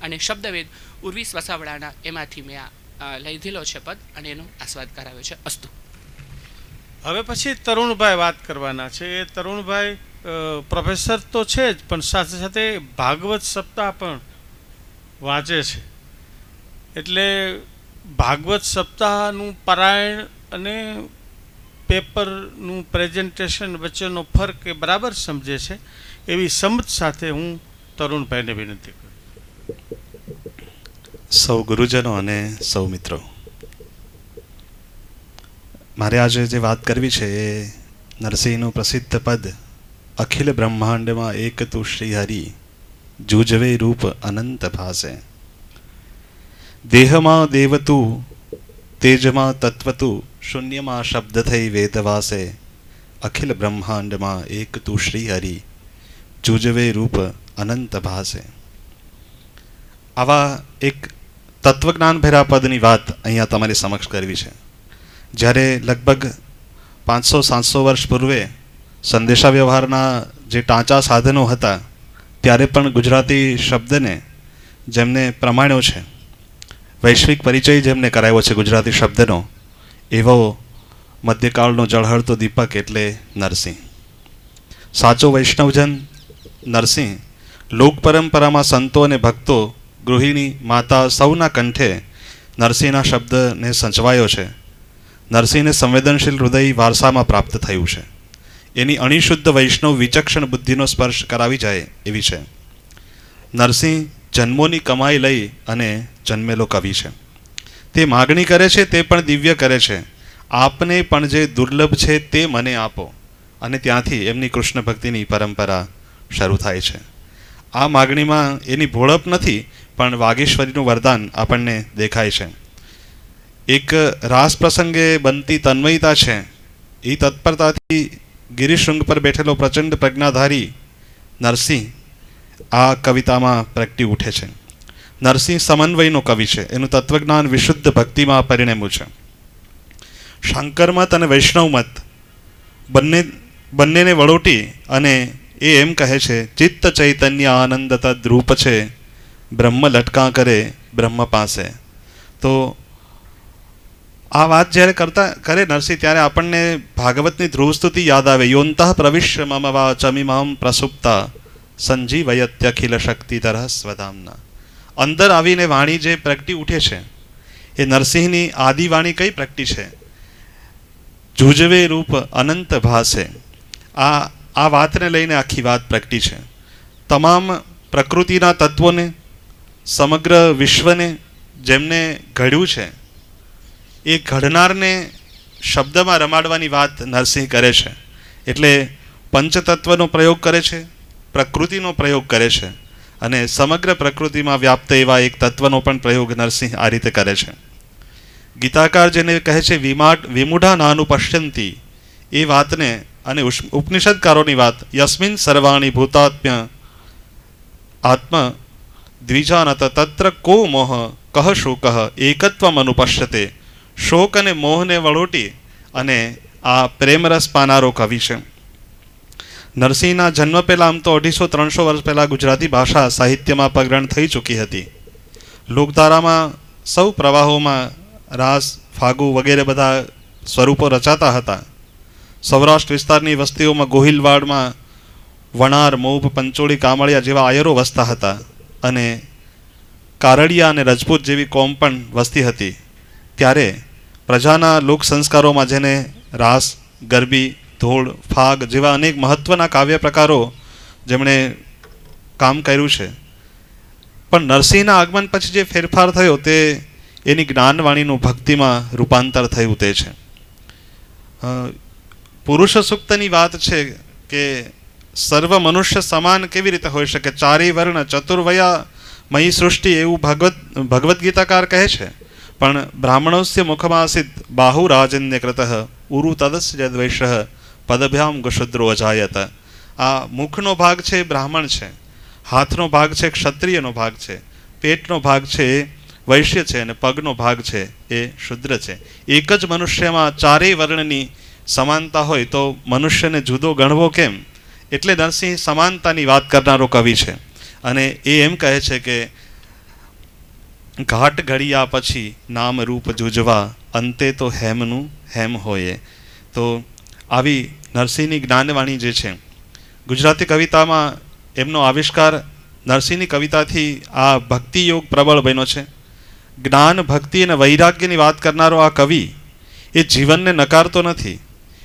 અને શબ્દવેદ ઉર્વીસ વસાવડાના એમાંથી મેં લઈ દીધેલો છે પદ અને એનો આસ્વાદ કરાવ્યો છે. અસ્તુ. હવે પછી તરુણભાઈ વાત કરવાના છે. એ તરુણભાઈ પ્રોફેસર તો છે જ, પણ સાથે સાથે ભાગવત સપ્તાહ પણ વાંચે છે. એટલે ભાગવત સપ્તાહનું પારાયણ અને પેપરનું પ્રેઝન્ટેશન વચ્ચેનો ફરક એ બરાબર સમજે છે એવી સમજ સાથે હું તરુણભાઈને વિનંતી કરું. સૌ ગુરુજનો અને સૌ મિત્રો, મારે આજે જે વાત કરવી છે એ નરસિંહનું પ્રસિદ્ધ પદ અખિલ બ્રહ્માંડમાં એક તું શ્રી હરિ જૂજવે રૂપ અનંત ભાસે. દેહમાં દેવતું, તેજમાં તત્વતું, શૂન્યમાં શબ્દ થઈ વેદવાસે. અખિલ બ્રહ્માંડમાં એક તું શ્રી હરિ જૂજવે રૂપ અનંત ભાસે. આવા એક તત્વજ્ઞાન ભેરા પદની વાત અહીંયા તમારી સમક્ષ કરવી છે. જ્યારે લગભગ 500-700 વર્ષ પૂર્વે સંદેશા વ્યવહારના જે ટાંચા સાધનો હતા ત્યારે પણ ગુજરાતી શબ્દને જેમને પ્રમાણ્યો છે, વૈશ્વિક પરિચય જેમને કરાવ્યો છે ગુજરાતી શબ્દનો, એવો મધ્યકાળનો ઝળહળતો દીપક એટલે નરસિંહ. સાચો વૈષ્ણવજન નરસિંહ લોક પરંપરામાં સંતો અને ભક્તો, ગૃહિણી, માતા સૌના કંઠે નરસિંહના શબ્દને સચવાયો છે. નરસિંહને સંવેદનશીલ હૃદય વારસામાં પ્રાપ્ત થયું છે. એની અણિશુદ્ધ વૈષ્ણવ વિચક્ષણ બુદ્ધિનો સ્પર્શ કરાવી જાય એવી છે. નરસિંહ જન્મોની કમાઈ લઈ અને જન્મેલો કવિ છે. તે માગણી કરે છે તે પણ દિવ્ય કરે છે. આપને પણ જે દુર્લભ છે તે મને આપો. અને ત્યાંથી એમની કૃષ્ણ ભક્તિની પરંપરા શરૂ થાય છે. આ માગણીમાં એની ભોળપ નથી, પણ વાગીશ્વરીનું વરદાન આપણને દેખાય છે. એક રાસ પ્રસંગે બનતી તન્મયતા છે એ તત્પરતાથી ગિરિશૃંગ પર બેઠેલો પ્રચંડ પ્રજ્ઞાધારી નરસિંહ આ કવિતામાં પ્રગટી ઉઠે છે. નરસિંહ સમન્વયનો કવિ છે. એનું તત્વજ્ઞાન વિશુદ્ધ ભક્તિમાં પરિણમ્યું છે. શંકરમત અને વૈષ્ણવમત બંનેને વળોટી અને એ એમ કહે છે, ચિત્ત ચૈતન્ય આનંદ તદ્રૂપ છે, બ્રહ્મ લટકા કરે બ્રહ્મ પાસે. તો આ વાત જ્યારે કરે નરસિંહ, ત્યારે આપણને ભાગવતની ધ્રુવસ્તુતિ યાદ આવે. યોંતઃ પ્રવિશ્ય મમ વાચમિમામ પ્રસુપ્તા સંજીવયત્યખિલ શક્તિધર સ્વધામના. અંદર આવીને વાણી જે પ્રગટી ઉઠે છે એ નરસિંહની આદિવાણી કઈ પ્રગટી છે? જુજવે રૂપ અનંત ભાસે. આ વાતને લઈને આખી વાત પ્રગટી છે. તમામ પ્રકૃતિના તત્વોને, સમગ્ર વિશ્વને જેમને ઘડ્યું છે એ ઘડનારને શબ્દમાં રમાડવાની વાત નરસિંહ કરે છે. એટલે પંચતત્વનો પ્રયોગ કરે છે, પ્રકૃતિનો પ્રયોગ કરે છે, અને સમગ્ર પ્રકૃતિમાં વ્યાપ્ત એવા એક તત્વનો પણ પ્રયોગ નરસિંહ આ રીતે કરે છે. ગીતાકાર જેને કહે છે વિમૂઢા નાનું પશ્યંતી, એ વાતને અને ઉપનિષદકારોની વાત, યસ્મિન સર્વાણી ભૂતાત્મ્ય આત્મ દ્વિજાનત તત્ર કો મોહ કહ શોક એકત્વમ અનુપશ્યતે. શોક અને મોહને વળોટી અને આ પ્રેમરસ પાનારો કવિ છે. નરસિંહના જન્મ પહેલાં આમ તો 250-300 વર્ષ પહેલાં ગુજરાતી ભાષા સાહિત્યમાં પગરણ થઈ ચૂકી હતી. લોકધારામાં સૌ પ્રવાહોમાં રાસ, ફાગુ વગેરે બધા સ્વરૂપો રચાતા હતા. સૌરાષ્ટ્ર વિસ્તારની વસ્તીઓમાં ગોહિલવાડમાં વણાર, મોભ, પંચોળી, કામળિયા જેવા આયરો વસતા હતા, અને કારડિયા અને રજપૂત જેવી કોમ પણ વસતી હતી. ત્યારે પ્રજાના લોક સંસ્કારોમાં જેને રાસ, ગરબી, ધોળ, ફાગ જેવા અનેક મહત્વના કાવ્ય પ્રકારો જેમણે કામ કર્યું છે. પણ નરસિંહના આગમન પછી જે ફેરફાર થયો તે એની જ્ઞાનવાણીનું ભક્તિમાં રૂપાંતર થયું તે છે. પુરુષ સૂક્તની વાત છે કે સર્વ મનુષ્ય સમાન કેવી રીતે હોઈ શકે, ચારેય વર્ણ ચતુર્વયા મયી સૃષ્ટિ, એવું ભગવદ્ ગીતાકાર કહે છે. પણ બ્રાહ્મણોસ્ય મુખમાસિત બાહુ રાજન્ય કૃત ઉરુ તદસ્ય દ્વૈષ પદભ્યામ ગુશુદ્રો અજાયત. આ મુખનો ભાગ છે બ્રાહ્મણ છે, હાથનો ભાગ છે ક્ષત્રિયનો ભાગ છે, પેટનો ભાગ છે એ વૈશ્ય છે, અને પગનો ભાગ છે એ શુદ્ર છે. એક જ મનુષ્યમાં ચારેય વર્ણની સમાનતા હોય તો મનુષ્યને જુદો ગણવો કેમ? એટલે નરસિંહ સમાનતાની વાત કરનારો કવિ છે. અને એ એમ કહે છે કે ઘાટ ઘડિયા પછી નામ રૂપ જુજવા, અંતે તો હેમનું હેમ હોય. તો આવી નરસિંહની જ્ઞાનવાણી જે છે, ગુજરાતી કવિતામાં એમનો આવિષ્કાર નરસિંહની કવિતાથી આ ભક્તિ યોગ પ્રબળ બન્યો છે. જ્ઞાન, ભક્તિ અને વૈરાગ્યની વાત કરનારો આ કવિ એ જીવનને નકારતો નથી,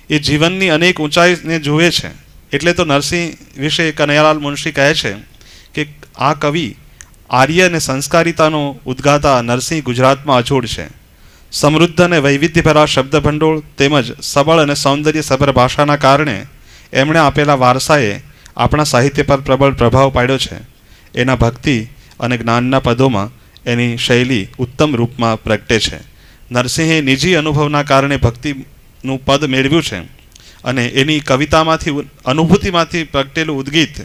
એ જીવનની અનેક ઊંચાઈને જુએ છે. એટલે તો નરસિંહ વિશે કનૈયાલાલ મુનશી કહે છે કે આ કવિ આર્ય અને સંસ્કારિતાનો ઉદ્ગાતા નરસિંહ ગુજરાતમાં અજોડ છે. સમૃદ્ધ અને વૈવિધ્યભરા શબ્દ ભંડોળ તેમજ સબળ અને સૌંદર્યસભર ભાષાના કારણે એમણે આપેલા વારસાએ આપણા સાહિત્ય પર પ્રબળ પ્રભાવ પાડ્યો છે. એના ભક્તિ અને જ્ઞાનના પદોમાં એની શૈલી ઉત્તમ રૂપમાં પ્રગટે છે. નરસિંહે નિજી અનુભવના કારણે ભક્તિનું પદ મેળવ્યું છે, અને એની કવિતામાંથી, અનુભૂતિમાંથી પ્રગટેલું ઉદ્ગીત.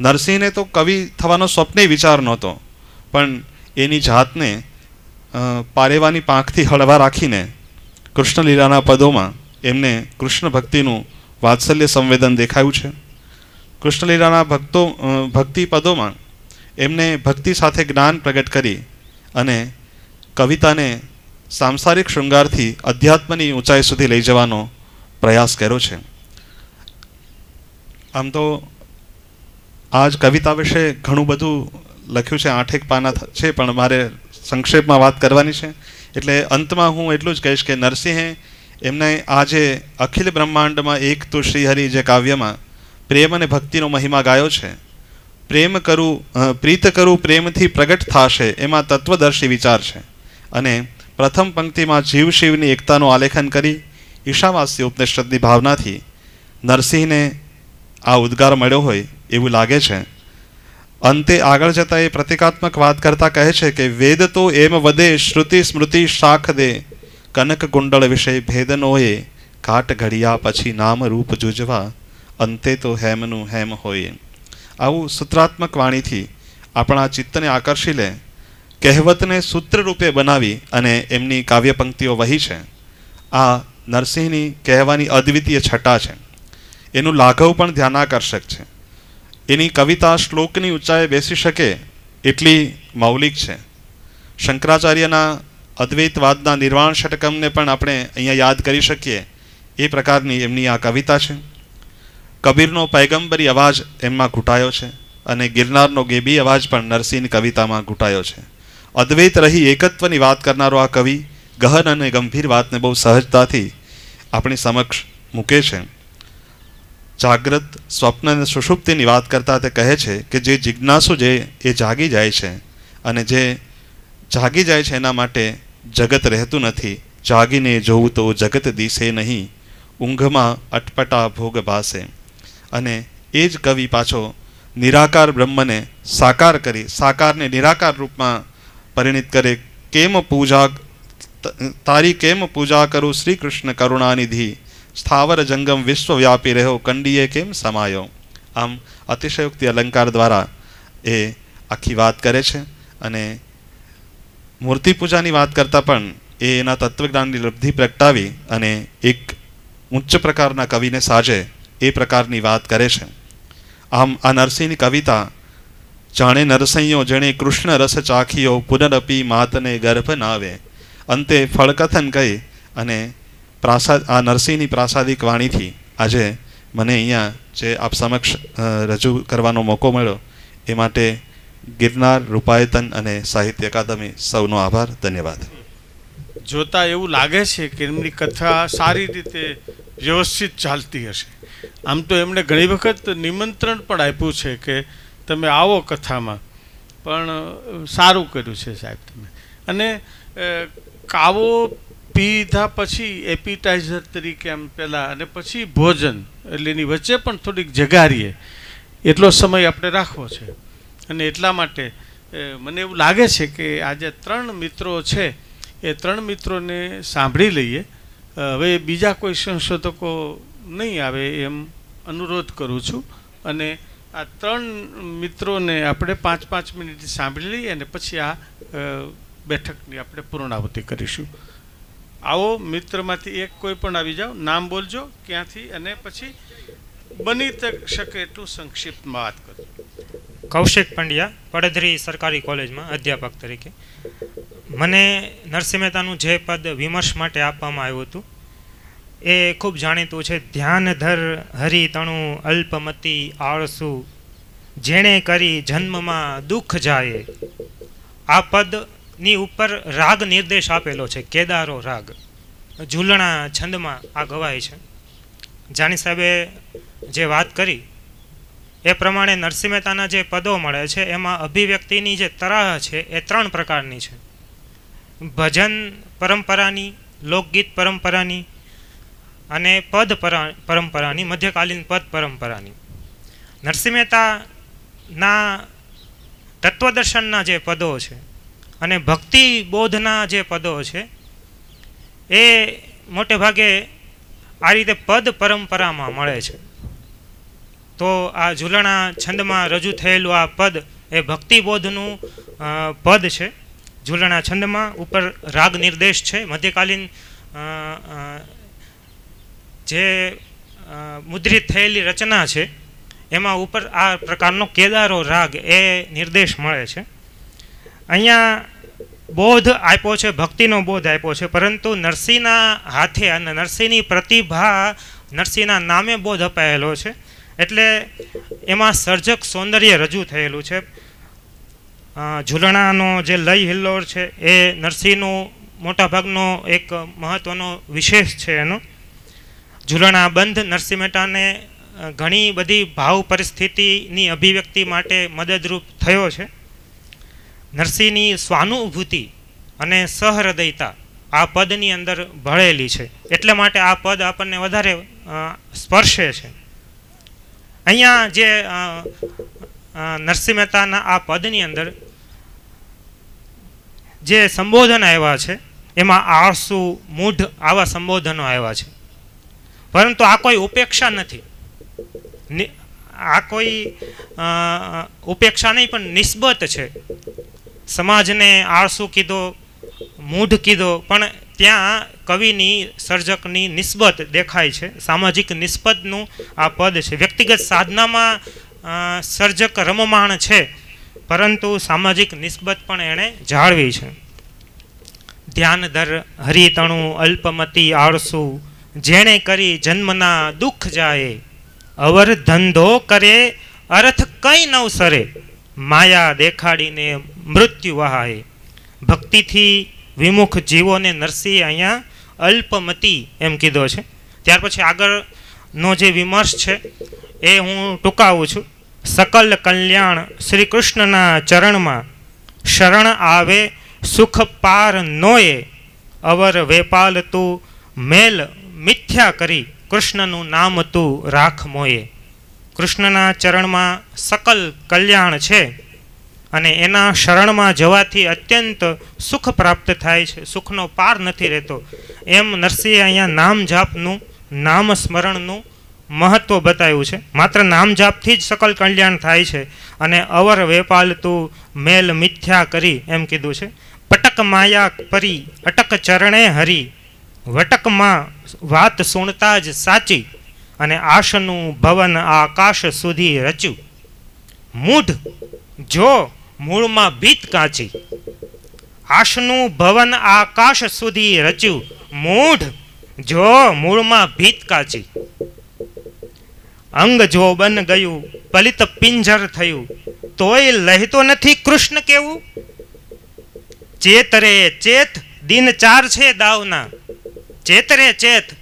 નરસિંહને તો કવિ થવાનો સ્વપ્ને વિચાર નહોતો, પણ એની જાતને પારેવાની પાંખથી હળવા રાખીને કૃષ્ણલીલાના પદોમાં એમને કૃષ્ણ ભક્તિનું વાત્સલ્ય સંવેદન દેખાયું છે. કૃષ્ણલીલાના ભક્તિ પદોમાં એમને ભક્તિ સાથે જ્ઞાન પ્રગટ કરી અને કવિતાને સાંસારિક શૃંગારથી અધ્યાત્મની ઊંચાઈ સુધી લઈ જવાનો પ્રયાસ કર્યો છે. આમ તો આ જ કવિતા વિશે ઘણું બધું લખ્યું છે, 8 પાના છે, પણ મારે સંક્ષેપમાં વાત કરવાની છે. એટલે અંતમાં હું એટલું જ કહીશ કે નરસિંહે એમને આ જે અખિલ બ્રહ્માંડમાં એક તું શ્રીહરિ જે કાવ્યમાં પ્રેમ અને ભક્તિનો મહિમા ગાયો છે, પ્રીત કરું પ્રેમથી પ્રગટ થાશે, એમાં તત્વદર્શી વિચાર છે. અને પ્રથમ પંક્તિમાં જીવ શિવની એકતાનું આલેખન કરી ઈશાવાસ્ય ઉપનિષદની ભાવનાથી નરસિંહને આ ઉદ્ગાર મળ્યો હોય એવું લાગે છે. અંતે આગળ જતાં એ પ્રતિકાત્મક વાત કરતાં કહે છે કે વેદ તો એમ વદે શ્રુતિ સ્મૃતિ શાખ દે, કનક કુંડળ વિષય ભેદનોએ, કાટ ઘડિયા પછી નામ રૂપ જુજવા, અંતે તો હેમનું હેમ હોય. આવું સૂત્રાત્મક વાણીથી આપણા ચિત્તને આકર્ષી લે, કહેવતને સૂત્ર રૂપે બનાવી અને એમની કાવ્ય પંક્તિઓ વહી છે. આ નરસિંહની કહેવાની અદ્વિતીય છટા છે. એનું લાઘવ પણ ધ્યાનાકર્ષક છે. એની કવિતા શ્લોકની ઊંચાઈએ બેસી શકે એટલી મૌલિક છે. શંકરાચાર્યના અદ્વૈતવાદના નિર્વાણ ષટકમને પણ આપણે અહીંયા યાદ કરી શકીએ એ પ્રકારની એમની આ કવિતા છે. કબીરનો પૈગંબરી અવાજ એમમાં ઘૂંટાયો છે અને ગિરનારનો ગેબી અવાજ પણ નરસિંહની કવિતામાં ઘૂંટાયો છે. અદ્વૈત રહી એકત્વની વાત કરનારો આ કવિ ગહન અને ગંભીર વાતને બહુ સહજતાથી આપણી સમક્ષ મૂકે છે. જાગ્રત, સ્વપ્ન અને સુષુપ્તિની વાત કરતાં તે કહે છે કે જે જિજ્ઞાસુ જે એ જાગી જાય છે, અને જે જાગી જાય છે એના માટે જગત રહેતું નથી. જાગીને જોવું તો જગત દિશે નહીં, ઊંઘમાં અટપટા ભોગ ભાસે. અને એ જ કવિ પાછો નિરાકાર બ્રહ્મને સાકાર કરી સાકારને નિરાકાર રૂપમાં પરિણિત કરે. તારી કેમ પૂજા કરું શ્રી કૃષ્ણ કરુણાનિધિ, સ્થાવર જંગમ વિશ્વવ્યાપી રહ્યો, કંડીએ કેમ સમાયો. આમ અતિશયોક્તિ અલંકાર દ્વારા એ આખી વાત કરે છે. અને મૂર્તિ પૂજાની વાત કરતાં પણ એ એના તત્વજ્ઞાનની લબ્ધિ પ્રગટાવી અને એક ઉચ્ચ પ્રકારના કવિને સાજે એ પ્રકારની વાત કરે છે. આમ આ નરસિંહની કવિતા જાણે નરસૈયો જેણે કૃષ્ણ રસ ચાખ્યો, પુનરપી માતને ગર્ભ નાવે. અંતે ફળકથન કહી અને આ નરસિંહની પ્રાસાદિક વાણીથી આજે મને અહીંયા જે આપ સમક્ષ રજૂ કરવાનો મોકો મળ્યો એ માટે ગિરનાર, રૂપાયતન અને સાહિત્ય અકાદમી સૌનો આભાર. ધન્યવાદ. જોતા એવું લાગે છે કે એમની કથા સારી રીતે વ્યવસ્થિત ચાલતી હશે. આમ તો એમણે ઘણી વખત નિમંત્રણ પણ આપ્યું છે કે તમે આવો કથામાં, પણ સારું કર્યું છે સાહેબ તમે. અને કાવો પીધા પછી એપિટાઇઝર તરીકે આમ પહેલાં અને પછી ભોજન, એટલે એની વચ્ચે પણ થોડીક જગારીએ એટલો સમય આપણે રાખવો છે. અને એટલા માટે મને એવું લાગે છે કે આજે 3 મિત્રો છે એ 3 મિત્રોને સાંભળી લઈએ. હવે બીજા કોઈ સંશોધકો નહીં આવે એમ અનુરોધ કરું છું. અને આ 3 મિત્રોને આપણે 5-5 મિનિટ સાંભળી લઈએ અને પછી આ બેઠકની આપણે પૂર્ણાહુતિ કરીશું. આવો મિત્રમાંથી એક કોઈ પણ આવી જાઓ, નામ બોલજો ક્યાંથી, અને પછી બની શકે એટલું સંક્ષિપ્તમાં વાત કરજો. કૌશિક પંડ્યા, પડધરી સરકારી કોલેજમાં અધ્યાપક તરીકે. મને નરસિંહ મહેતાનું જે પદ વિમર્શ માટે આપવામાં આવ્યું હતું એ ખૂબ જાણીતું છે. ધ્યાન ધર હરિ તણું અલ્પમતી આળસુ, જેણે કરી જન્મમાં દુઃખ જાય. આ પદની ઉપર રાગ નિર્દેશ આપેલો છે, કેદારો રાગ. ઝૂલણા છંદમાં આ ગવાય છે. જાની સાહેબે જે વાત કરી એ પ્રમાણે નરસિંહ મહેતાના જે પદો મળે છે એમાં અભિવ્યક્તિની જે તરાહ છે એ 3 પ્રકારની છે. ભજન પરંપરાની, લોકગીત પરંપરાની અને પદ પરંપરાની, મધ્યકાલીન પદ પરંપરાની. નરસિંહ મહેતાના તત્વદર્શનના જે પદો છે અને ભક્તિ બોધના જે પદો છે એ મોટે ભાગે આ રીતે પદ પરંપરામાં મળે છે. તો આ ઝૂલણા છંદમાં રજૂ થયેલું આ પદ એ ભક્તિબોધનું પદ છે. ઝૂલણા છંદમાં ઉપર રાગ નિર્દેશ છે. મધ્યકાલીન જે મુદ્રિત થયેલી રચના છે એમાં ઉપર આ પ્રકારનો કેદારો રાગ એ નિર્દેશ મળે છે. અહીંયા બોધ આપ્યો છે, ભક્તિનો બોધ આપ્યો છે, પરંતુ નરસિંહના હાથે અને નરસિંહની પ્રતિભા, નરસિંહના નામે બોધ અપાયેલો છે. એટલે એમાં સર્જક સૌંદર્ય રજૂ થયેલું છે. ઝૂલણાનો જે લય હિલ્લોળ છે એ નરસિંહનો મોટાભાગનો એક મહત્ત્વનો વિશેષ છે એનો. ઝૂલણા બંધ નરસિંહ મહેતાને ઘણી બધી ભાવ પરિસ્થિતિની અભિવ્યક્તિ માટે મદદરૂપ થયો છે. નરસિંહની સ્વાનુભૂતિ અને સહૃદયતા આ પદની અંદર ભળેલી છે, એટલે માટે આ પદ આપણને વધારે સ્પર્શે છે. અહીંયા જે નરસિંહ મહેતાના આ પદની અંદર જે સંબોધન આવ્યા છે એમાં આળસુ, મૂઢ આવા સંબોધનો આવ્યા છે. પરંતુ આ કોઈ ઉપેક્ષા નથી, આ કોઈ ઉપેક્ષા નહીં પણ નિસ્બત છે. સમાજને આળસુ કીધો, મૂઢ કીધો, પણ ત્યાં કવિની સર્જકની નિસ્બત દેખાય છે. સામાજિક નિસ્બતનું આ પદ છે. વ્યક્તિગત સાધનામાં સર્જક રમમાણ છે, પરંતુ સામાજિક નિસ્બત પણ એણે જાળવી છે. ધ્યાન દર હરિતણું અલ્પમતી આળસુ, જેણે કરી જન્મના દુઃખ જાય, અવર ધંધો કરે અર્થ કંઈ નવસરે, માયા દેખાડીને મૃત્યુ વહાય. ભક્તિથી વિમુખ જીવોને નરસિંહ અહીંયા અલ્પમતી એમ કીધો છે. ત્યાર પછી આગળનો જે વિમર્શ છે એ હું ટૂંકાવું છું. સકલ કલ્યાણ શ્રી કૃષ્ણના ચરણમાં, શરણ આવે સુખ પાર નોએ, અવર વેપાલ તું મેલ મિથ્યા કરી, કૃષ્ણનું નામ તું રાખ મોએ. કૃષ્ણના ચરણમાં સકલ કલ્યાણ છે અને એના શરણમાં જવાથી અત્યંત સુખ પ્રાપ્ત થાય છે, સુખનો પાર નથી રહેતો. એમ નરસિંહે અહીંયા નામ જાપનું, નામ સ્મરણનું મહત્વ બતાવ્યું છે. માત્ર નામ જાપથી જ સકલ કલ્યાણ થાય છે. અને અવર વેપાલ તું મેલ મિથ્યા કરી એમ કીધું છે. પટક માયા પરી અટક ચરણે હરી, વટકમાં વાત સુણતા જ સાચી, અને આશનું ભવન આકાશ સુધી રચ્યું. મૂઢ જો મૂળમાં ભીત કાચી, આશનું ભવન આકાશ સુધી રચ્યું. મૂઢ જો મૂળમાં ભીત કાચી, અંગ જો બન ગયું પલિત પિંજર થયું, તોય લહેતો નથી કૃષ્ણ કેવું. ચેતરે ચેત દિન ચાર છે દાવના, ચેતરે ચેત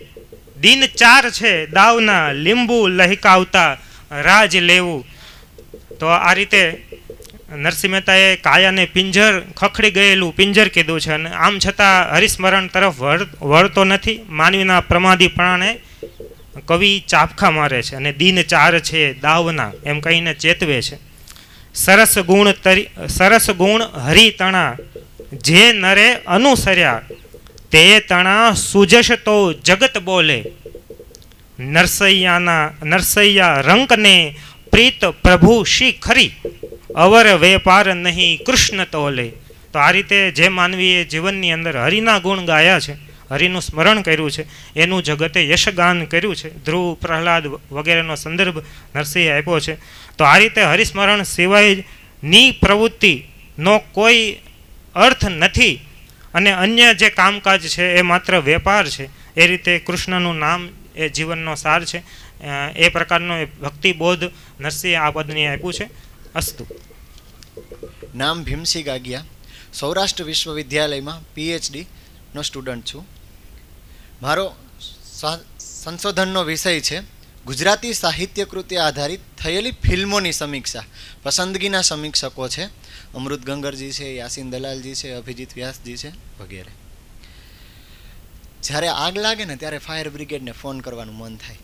દિન ચાર છે દાવના, લીંબુ લહેકાવતા રાજ લેવું. તો આ રીતે નરસિંહ મહેતાએ કાયાને પિંજર, ખખડી ગયેલું પિંજર કીધું છે. અને આમ છતાં હરિસ્મરણ તરફ વળતો નથી. માનવીના પ્રમાદીપણાને કવિ ચાપખા મારે છે અને દિન ચાર છે દાવના એમ કહીને ચેતવે છે. સરસ ગુણ હરિતણા, જે નરે અનુસર્યા, તે તણા સુજશ તો જગત બોલે. નરસૈયા રંકને પ્રીત પ્રભુ શ્રી ખરી, અવર વેપાર નહીં કૃષ્ણ તોલે. તો આ રીતે જે માનવીએ જીવનની અંદર હરિના ગુણ ગાયા છે, હરિનું સ્મરણ કર્યું છે, એનું જગતે યશગાન કર્યું છે. ધ્રુવ, પ્રહલાદ વગેરેનો સંદર્ભ નરસિંહે આપ્યો છે. તો આ રીતે હરિસ્મરણ સિવાયની પ્રવૃત્તિનો કોઈ અર્થ નથી અને અન્ય જે કામકાજ છે એ માત્ર વેપાર છે. એ રીતે કૃષ્ણનું નામ એ જીવનનો સાર છે. એ પ્રકારનો ભક્તિબોધ નરસિંહે આ પદને આપ્યું છે. અસ્તુ. નામ ભીમસિંહ ગાગિયા, સૌરાષ્ટ્ર વિશ્વવિદ્યાલયમાં PhD નો સ્ટુડન્ટ છું. મારો સંશોધનનો વિષય છે ગુજરાતી સાહિત્ય કૃતિ આધારિત થયેલી ફિલ્મોની સમીક્ષા. પસંદગીના સમીક્ષકો છે અમૃત ગંગરજી છે, યાસીન દલાલજી છે, અભિજીત વ્યાસજી છે વગેરે. જ્યારે આગ લાગે ને ત્યારે ફાયર બ્રિગેડને ફોન કરવાનું મન થાય.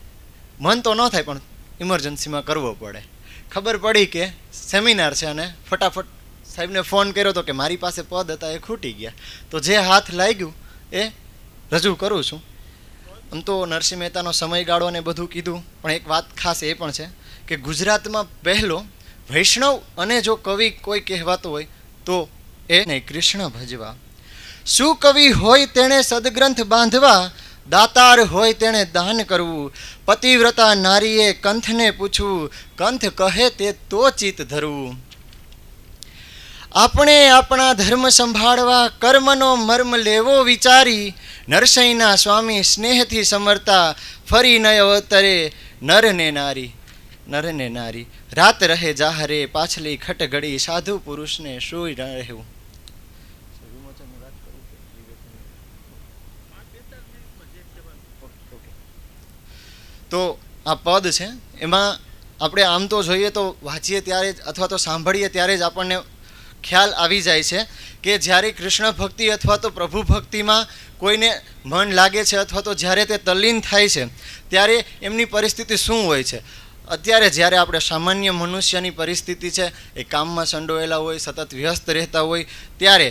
મન તો ન થાય પણ ઇમરજન્સીમાં કરવો પડે. ખબર પડી કે સેમિનાર છે અને ફટાફટ સાહેબને ફોન કર્યો તો કે મારી પાસે પદ હતા એ ખૂટી ગયા. તો જે હાથ લાગ્યું એ રજૂ કરું છું. આમ તો નરસિંહ મહેતાનો સમયગાળો ને બધું કીધું, પણ એક વાત ખાસ એ પણ છે કે ગુજરાતમાં પહેલો વૈષ્ણવ અને જો કવિ કોઈ કહેવાતો હોય તો એ નહીં, કૃષ્ણ ભજવા. શું કવિ હોય તેણે સદગ્રંથ બાંધવા, દાતાર હોય તેણે દાન કરવું. પતિવ્રતા નારીએ કંથને પૂછવું, કંથ કહે તે તો ચિત્ત ધરવું. આપણે આપણા ધર્મ સંભાળવા કર્મનો મર્મ લેવો વિચારી, નરસિંહના સ્વામી સ્નેહથી સમરતા ફરી નય અવતરે નર ને નારી. નરે ને નારી, રાત રહે જાહરે પાછલી ખટ ઘડી, સાધુ પુરુષને સુઈ ન રહેવું. તો આ પદ છે એમાં આપણે આમ તો જોઈએ તો વાંચીએ ત્યારે જ અથવા તો સાંભળીએ ત્યારે જ આપણને ખ્યાલ આવી જાય છે કે જ્યારે કૃષ્ણ ભક્તિ અથવા તો પ્રભુ ભક્તિમાં કોઈને મન લાગે છે અથવા તો જ્યારે તે તલ્લીન થાય છે ત્યારે એમની પરિસ્થિતિ શું હોય છે. અત્યારે જ્યારે આપણે સામાન્ય મનુષ્યની પરિસ્થિતિ છે એ કામમાં સંડોયેલા હોય, સતત વ્યસ્ત રહેતા હોય, ત્યારે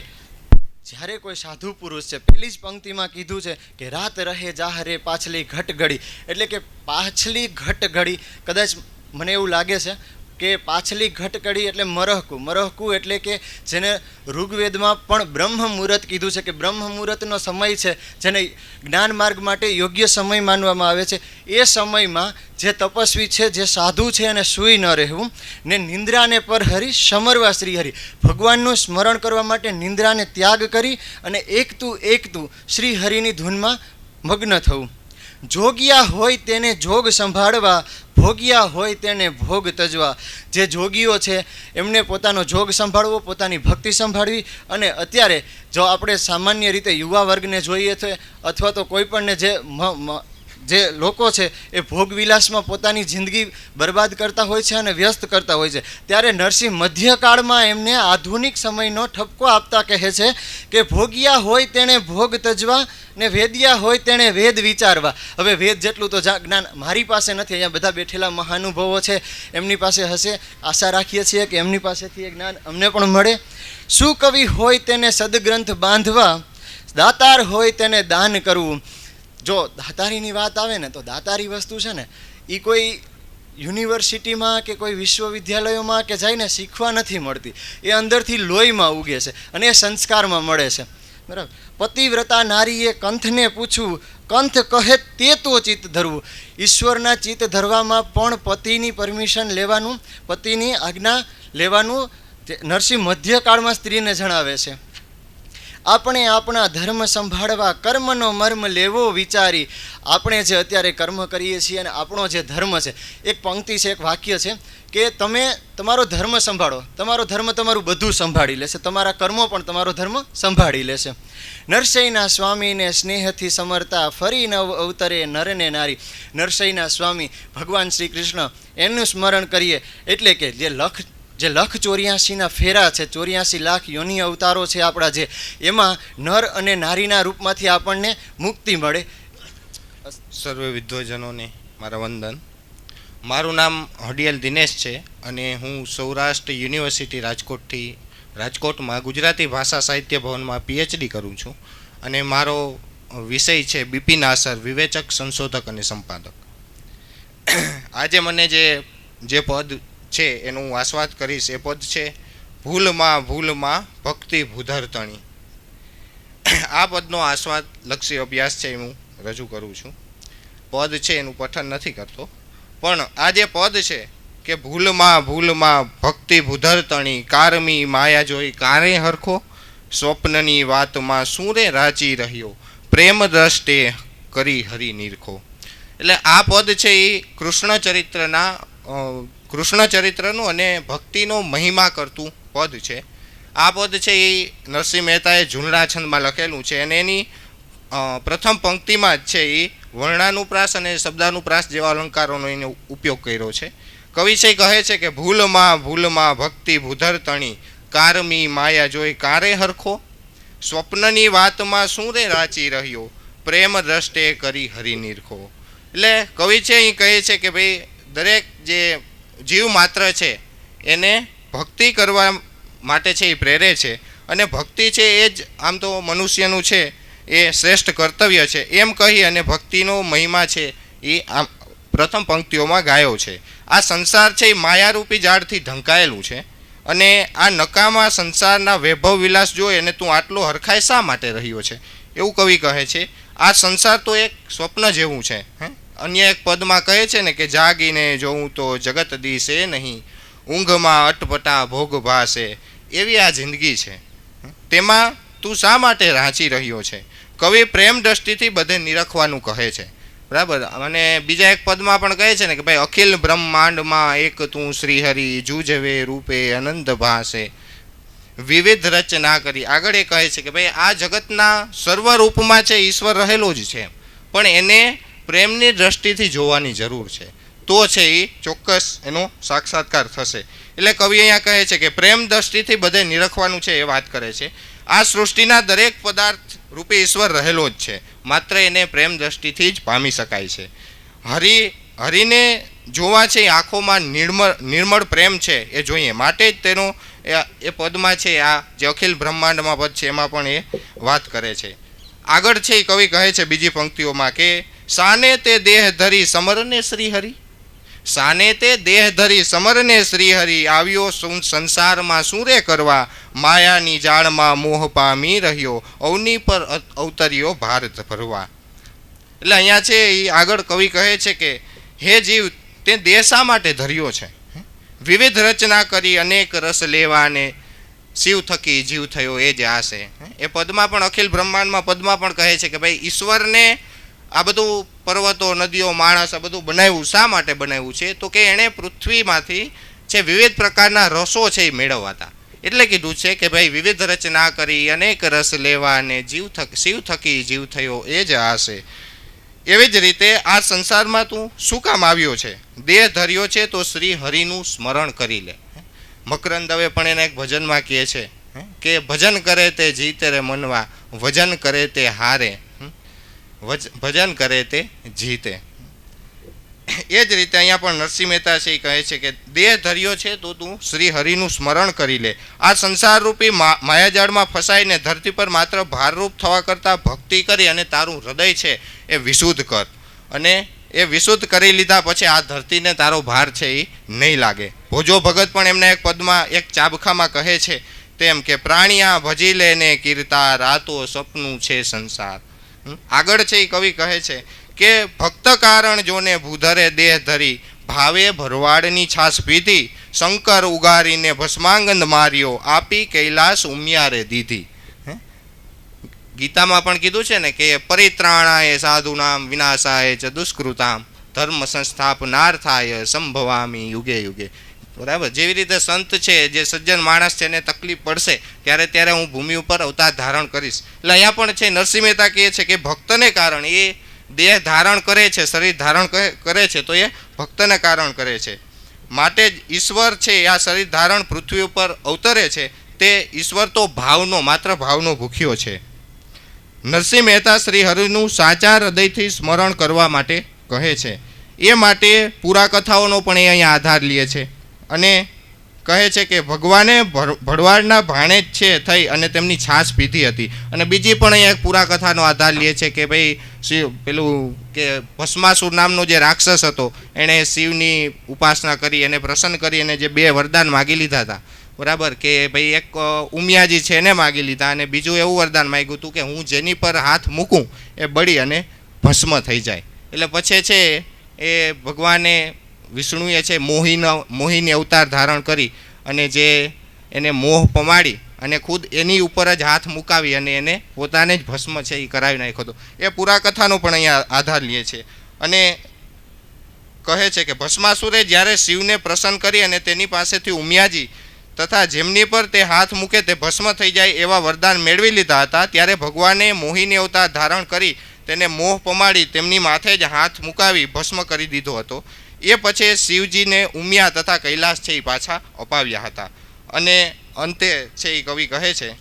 જ્યારે કોઈ સાધુ પુરુષ છે, પહેલી જ પંક્તિમાં કીધું છે કે રાત રહે જાહરે પાછલી ઘટ ઘડી, એટલે કે પાછલી ઘટ ઘડી, કદાચ મને એવું લાગે છે કે પાછલી ઘટ ઘડી એટલે મરહકું. મરહકું એટલે કે જેને ઋગ્વેદમાં પણ બ્રહ્મ મુહૂર્ત કીધું છે કે બ્રહ્મ મુહૂર્તનો સમય છે, જેને જ્ઞાન માર્ગ માટે યોગ્ય સમય માનવામાં આવે છે. એ સમયમાં જે તપસ્વી છે, જે સાધુ છે, એને સૂઈ ન રહેવું ને નિંદ્રાને પર હરી સમરવા શ્રી હરિ, ભગવાનનું સ્મરણ કરવા માટે નિંદ્રાને ત્યાગ કરી અને એકતું શ્રી હરિની ધૂનમાં મગ્ન થવું. જોગિયા હોય તેને જોગ સંભાળવા, ભોગિયા હોય તેને ભોગ તજવા. જે જોગીઓ છે એમને પોતાનો જોગ સંભાળવો, પોતાની ભક્તિ સંભાળવી. અને અત્યારે જો આપણે સામાન્ય રીતે યુવા વર્ગને જોઈએ તો અથવા તો કોઈ પણને જે લોકો છે એ ભોગવિલાસમાં પોતાની જિંદગી બરબાદ કરતા હોય છે અને વ્યસ્ત કરતા હોય છે, ત્યારે નરસિંહ મધ્યકાળમાં એમને આધુનિક સમયનો ઠપકો આપતા કહે છે કે ભોગિયા હોય તેણે ભોગ તજવા ને વેદ્યા હોય તેણે વેદ વિચારવા. હવે વેદ જેટલું તો જ્ઞાન મારી પાસે નથી, અહીંયા બધા બેઠેલા મહાનુભાવો છે એમની પાસે હશે, આશા રાખીએ છીએ કે એમની પાસેથી એ જ્ઞાન અમને પણ મળે. શું કવિ હોય તેને સદગ્રંથ બાંધવા, દાતાર હોય તેને દાન કરવું. જો દાતારીની વાત આવે ને તો દાતારી વસ્તુ છે ને એ કોઈ યુનિવર્સિટીમાં કે કોઈ વિશ્વવિદ્યાલયોમાં કે જઈને શીખવા નથી મળતી, એ અંદરથી લોહીમાં ઉગે છે અને એ સંસ્કારમાં મળે છે. બરાબર. પતિવ્રતા નારીએ કંથને પૂછવું, કંથ કહે તે તો ચિત્ત ધરવું. ઈશ્વરના ચિત્ત ધરવામાં પણ પતિની પરમિશન લેવાનું, પતિની આજ્ઞા લેવાનું નરસિંહ મધ્યકાળમાં સ્ત્રીને જણાવે છે. આપણે આપણા ધર્મ સંભાળવા, કર્મનો મર્મ લેવો વિચારી. આપણે જે અત્યારે કર્મ કરીએ છીએ અને આપણો જે ધર્મ છે, એક પંક્તિ છે, એક વાક્ય છે કે તમે તમારો ધર્મ સંભાળો, તમારો ધર્મ તમારું બધું સંભાળી લેશે, તમારા કર્મો પણ તમારો ધર્મ સંભાળી લેશે. નરસૈના સ્વામીને સ્નેહથી સમરતા, ફરી નવ અવતરે નરને નારી. નરસૈના સ્વામી ભગવાન શ્રી કૃષ્ણ એનું સ્મરણ કરીએ એટલે કે જે લખ 84ના ફેરા છે, 84 લાખ યોનિ અવતારો છે આપણા, જે એમાં નર અને નારીના રૂપમાંથી આપણને મુક્તિ મળે. સર્વે વિદ્વજનોને મારા વંદન. મારું નામ હડિયલ દિનેશ છે અને હું સૌરાષ્ટ્ર યુનિવર્સિટી રાજકોટમાં ગુજરાતી ભાષા સાહિત્ય ભવનમાં PhD કરું છું અને મારો વિષય છે બિપિન આસર, વિવેચક, સંશોધક અને સંપાદક. આજે મને જે પદ છે એનું હું આસ્વાદ કરીશ. એ પદ છે ભૂલમાં ભક્તિ ભૂધરતણી. આ પદનો આસ્વાદ લક્ષી અભ્યાસ છે હું રજૂ કરું છું. પદ છે એનું પઠન નથી કરતો, પણ આ જે પદ છે કે ભૂલમાં ભક્તિ ભૂધરતણી, કારમી માયા જોઈ કારે હરખો, સ્વપ્નની વાતમાં શું રે રાચી રહ્યો, પ્રેમ દ્રષ્ટે કરી હરી નિરખો. એટલે આ પદ છે એ કૃષ્ણ ચરિત્રનું અને ભક્તિનો મહિમા કરતું પદ છે. આ પદ છે એ નરસિંહ મહેતાએ ઝૂલણા છંદમાં લખેલું છે અને એની પ્રથમ પંક્તિમાં જ છે એ વર્ણાનુપ્રાસ અને શબ્દાનુપ્રાસ જેવા અલંકારોનો એને ઉપયોગ કર્યો છે. કવિશય કહે છે કે ભૂલમાં ભક્તિ ભૂધરતણી, કારમી માયા જોઈ કારે હરખો, સ્વપ્નની વાતમાં શું રે રાચી રહ્યો, પ્રેમ દ્રષ્ટે કરી હરી નિરખો. એટલે કવિ છે એ કહે છે કે ભાઈ દરેક જે જીવ માત્ર છે એને ભક્તિ કરવા માટે છે એ પ્રેરે છે અને ભક્તિ છે એ જ આમ તો મનુષ્યનું છે એ શ્રેષ્ઠ કર્તવ્ય છે એમ કહી અને ભક્તિનો મહિમા છે એ આમ પ્રથમ પંક્તિઓમાં ગાયો છે. આ સંસાર છે એ માયારૂપી ઝાડથી ઢંકાયેલું છે અને આ નકામા સંસારના વૈભવ વિલાસ જોઈ અને તું આટલો હરખાઈ શા માટે રહ્યો છે એવું કવિ કહે છે. આ સંસાર તો એક સ્વપ્ન જેવું છે. અન્ય એક પદમાં કહે છે ને કે જાગીને જોઉં તો જગત દિશે નહીં, ઊંઘમાં અટપટા ભોગ ભાસે. એવી આ જિંદગી છે, તેમાં તું શા માટે રાંચી રહ્યો છે. કવિ પ્રેમ દ્રષ્ટિથી બધે નિરખવાનું કહે છે. બરાબર. અને બીજા એક પદમાં પણ કહે છે ને કે ભાઈ અખિલ બ્રહ્માંડમાં એક તું શ્રી હરિ જુજવે રૂપે અનંત ભાસે વિવિધ રચના કરી. આગળ એ કહે છે કે ભાઈ આ જગતના સર્વ રૂપમાં છે ઈશ્વર રહેલો જ છે, પણ એને પ્રેમની દ્રષ્ટિથી જોવાની જરૂર છે, તો છે એ ચોક્કસ એનો સાક્ષાત્કાર થશે. એટલે કવિ અહીંયા કહે છે કે પ્રેમ દ્રષ્ટિથી બધે નિરખવાનું છે એ વાત કરે છે. આ સૃષ્ટિના દરેક પદાર્થ રૂપે ઈશ્વર રહેલો જ છે, માત્ર એને પ્રેમ દ્રષ્ટિથી જ પામી શકાય છે. હરિને જોવા છે એ આંખોમાં નિર્મળ પ્રેમ છે એ જોઈએ, માટે જ તેનો એ પદમાં છે આ જે અખિલ બ્રહ્માંડમાં પદ છે એમાં પણ એ વાત કરે છે. આગળ છે એ કવિ કહે છે બીજી પંક્તિઓમાં કે સાને તે દેહ ધરી સમરને શ્રી હરિ, સાને તે દેહ ધરી સમરને શ્રી હરિ, આવ્યો સંસારમાં શું રે કરવા, માયાની જાળમાં મોહ પામી રહ્યો, અવની પર અવતર્યો ભારત ભરવા. એટલે અહીંયા છે એ આગળ કવિ કહે છે કે હે જીવ, તે દેહ શા માટે ધર્યો છે, વિવિધ રચના કરી અનેક રસ લેવાને, શિવ થકી જીવ થયો એ જ આશે. એ પદમાં પણ અખિલ બ્રહ્માંડમાં પદમાં પણ કહે છે કે ભાઈ ઈશ્વરને આ બધું પર્વતો નદીઓ માણસ આ બધું બનાવ્યું શા માટે બનાવ્યું છે, તો કે એણે પૃથ્વીમાંથી જે વિવિધ પ્રકારના રસો છે એ મેળવવા હતા, એટલે કીધું છે કે ભાઈ વિવિધ રચના કરી અનેક રસ લેવા અને શિવ થકી જીવ થયો એ જ આશે. એવી જ રીતે આ સંસારમાં તું શું કામ આવ્યો છે, દેહ ધર્યો છે તો શ્રી હરિનું સ્મરણ કરી લે. મકરંદ દવે પણ એને એક ભજનમાં કહે છે કે ભજન કરે તે જીતે રે મનવા, ભજન કરે તે હારે, ભજન કરે તે જીતે. એ જ રીતે અહીંયા પણ નરસિંહ મહેતા છે એ કહે છે કે દેહ ધર્યો છે તો તું શ્રી હરિનું સ્મરણ કરી લે. આ સંસાર રૂપી માયાજાળમાં ફસાઈને ધરતી પર માત્ર ભારરૂપ થવા કરતાં ભક્તિ કરી અને તારું હૃદય છે એ વિશુદ્ધ કર, અને એ વિશુદ્ધ કરી લીધા પછી આ ધરતીને તારો ભાર છે એ નહીં લાગે. ભોજો ભગત પણ એમના એક પદમાં એક ચાબખામાં કહે છે તેમ કે પ્રાણિયા ભજી લે ને કીર્તા, રાતો સપનું છે સંસાર. આગળ છે એ કવિ કહે છે કે ભક્ત કારણ જોને ભૂધરે દેહ ધરી, ભાવે ભરવાડની છાસ પીધી, શંકર ઉગારીને ભસ્માંગંદ માર્યો, આપી કૈલાસ ઉમિયારે દીધી. ગીતામાં પણ કીધું છે ને કે પરિત્રાણાય સાધુનામ વિનાશાય ચ દુષ્કૃતામ, ધર્મ સંસ્થાપનાર્થાય સંભવામી યુગે યુગે. બરાબર, જેવી રીતે સંત છે જે સજ્જન માણસ છે એને તકલીફ પડશે ત્યારે હું ભૂમિ ઉપર અવતાર ધારણ કરીશ. એટલે અહીંયા પણ છે નરસિંહ મહેતા કહે છે કે ભક્તને કારણ એ દેહ ધારણ કરે છે, શરીર ધારણ કરે છે તો એ ભક્તને કારણ કરે છે. માટે જ ઈશ્વર છે આ શરીર ધારણ પૃથ્વી ઉપર અવતરે છે, તે ઈશ્વર તો ભાવનો માત્ર ભાવનો ભૂખ્યો છે. નરસિંહ મહેતા શ્રી હરિનું સાચા હૃદયથી સ્મરણ કરવા માટે કહે છે. એ માટે પૂરા કથાઓનો પણ એ અહીંયા આધાર લે છે અને કહે છે કે ભગવાને ભરવાડના ભાણેજ છે થઈ અને તેમની છાશ પીધી હતી. અને બીજી પણ અહીંયા એક પૂરા કથાનો આધાર લે છે કે ભાઈ પેલું કે ભસ્માસુર નામનો જે રાક્ષસ હતો એણે શિવની ઉપાસના કરી અને પ્રસન્ન કરી અને જે 2 વરદાન માગી લીધા હતા, બરાબર, કે ભાઈ એક ઉમિયાજી છે એને માગી લીધા અને બીજું એવું વરદાન માગ્યું હતું કે હું જેની પર હાથ મૂકું એ બળી અને ભસ્મ થઈ જાય. એટલે પછી છે એ ભગવાને વિષ્ણુએ છે મોહીની અવતાર ધારણ કરી અને જે એને મોહ પમાડી અને ખુદ એની ઉપર જ હાથ મુકાવી અને એને પોતાને જ ભસ્મ છે એ કરાવી નાખ્યો હતો. એ પૂરા કથાનો પણ અહીંયા આધાર લે છે અને કહે છે કે ભસ્માસુરે જ્યારે શિવને પ્રસન્ન કરી અને તેની પાસેથી ઉમિયાજી તથા જેમની પર તે હાથ મૂકે તે ભસ્મ થઈ જાય એવા વરદાન મેળવી લીધા હતા, ત્યારે ભગવાને મોહિની અવતાર ધારણ કરી તેને મોહ પમાડી તેમની માથે જ હાથ મુકાવી ભસ્મ કરી દીધો હતો. એ પછી શિવજીને ઉમિયા તથા કૈલાસ છે એ પાછા અપાવ્યા હતા. અને અંતે છે એ કવિ કહે છે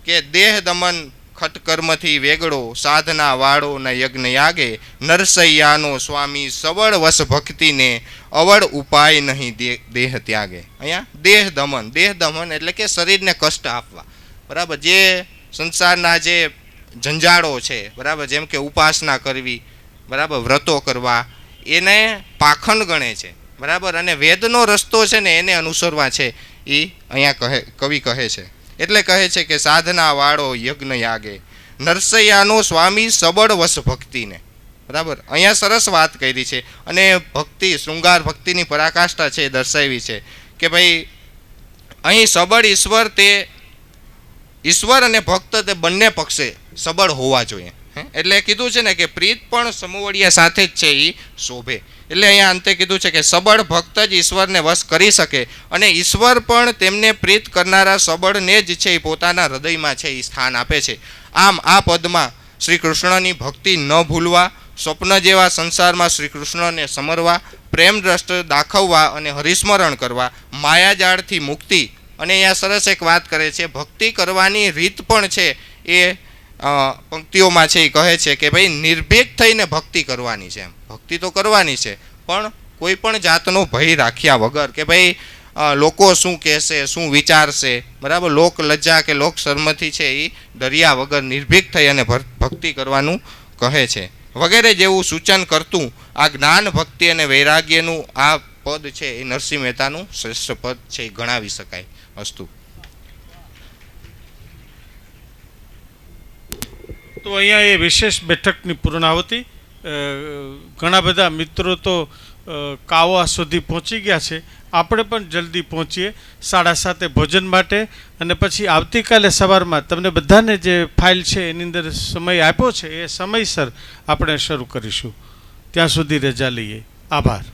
કે દેહ દમન ખટકર્મથી વેગળો, સાધના વાળો ન યજ્ઞ યાગે, નરસૈયાનો સ્વામી સબળ વસ ભક્તિને, અવળ ઉપાય નહીં દેહ ત્યાગે. અહીંયા દેહ દમન એટલે કે શરીરને કષ્ટ આપવા, બરાબર, જે સંસારના જે ઝંઝાળો છે, બરાબર, જેમ કે ઉપાસના કરવી, બરાબર, વ્રતો કરવા, એને પાખંડ ગણે છે, બરાબર, અને વેદનો રસ્તો છે ને એને અનુસરવા છે એ અહીંયા કવિ કહે છે. એટલે કહે છે કે સાધના વાળો યજ્ઞ યાગે, નરસૈયાનો સ્વામી સબળ વસ ભક્તિને. બરાબર, અહીંયા સરસ વાત કરી છે અને ભક્તિ શૃંગાર ભક્તિની પરાકાષ્ઠા છે દર્શાવી છે કે ભાઈ અહીં સબળ ઈશ્વર અને ભક્ત તે બંને પક્ષે સબળ હોવા જોઈએ. એટલે કીધું છે ને કે પ્રીત પણ સમુવડિયા સાથે જ છે એ શોભે. એટલે અહીંયા અંતે કીધું છે કે સબળ ભક્ત જ ઈશ્વરને વશ કરી શકે અને ઈશ્વર પણ તેમને પ્રીત કરનારા સબળને જ છે એ પોતાના હૃદયમાં છે એ સ્થાન આપે છે. આમ આ પદમાં શ્રી કૃષ્ણની ભક્તિ ન ભૂલવા, સ્વપ્ન જેવા સંસારમાં શ્રી કૃષ્ણને સમરવા, પ્રેમ દ્રષ્ટ દાખવવા અને હરિસ્મરણ કરવા, માયાજાળથી મુક્તિ. અને અહીંયા સરસ એક વાત કરે છે, ભક્તિ કરવાની રીત પણ છે એ પંક્તિઓમાં છે એ કહે છે કે ભાઈ નિર્ભીક થઈને ભક્તિ કરવાની છે. એમ ભક્તિ તો કરવાની છે પણ કોઈ પણ જાતનો ભય રાખ્યા વગર કે ભાઈ લોકો શું કહેશે, શું વિચારશે, બરાબર, લોક લજ્જા કે લોક શર્મથી છે એ ડર્યા વગર નિર્ભીક થઈ અને ભક્તિ કરવાનું કહે છે વગેરે જેવું સૂચન કરતું આ જ્ઞાન ભક્તિ અને વૈરાગ્યનું આ પદ છે એ નરસિંહ મહેતાનું શ્રેષ્ઠ પદ છે એ ગણાવી શકાય. અસ્તુ. તો અહીંયા એ વિશેષ બેઠકની પૂર્ણાવતી. ઘણા બધા મિત્રો તો કાવા સુધી પહોંચી ગયા છે. આપણે પણ જલ્દી પહોંચીએ 7:30 ભોજન માટે અને પછી આવતીકાલે સવારમાં તમને બધાને જે ફાઇલ છે એની અંદર સમય આપ્યો છે એ સમયસર આપણે શરૂ કરીશું. ત્યાં સુધી રજા લઈએ. આભાર.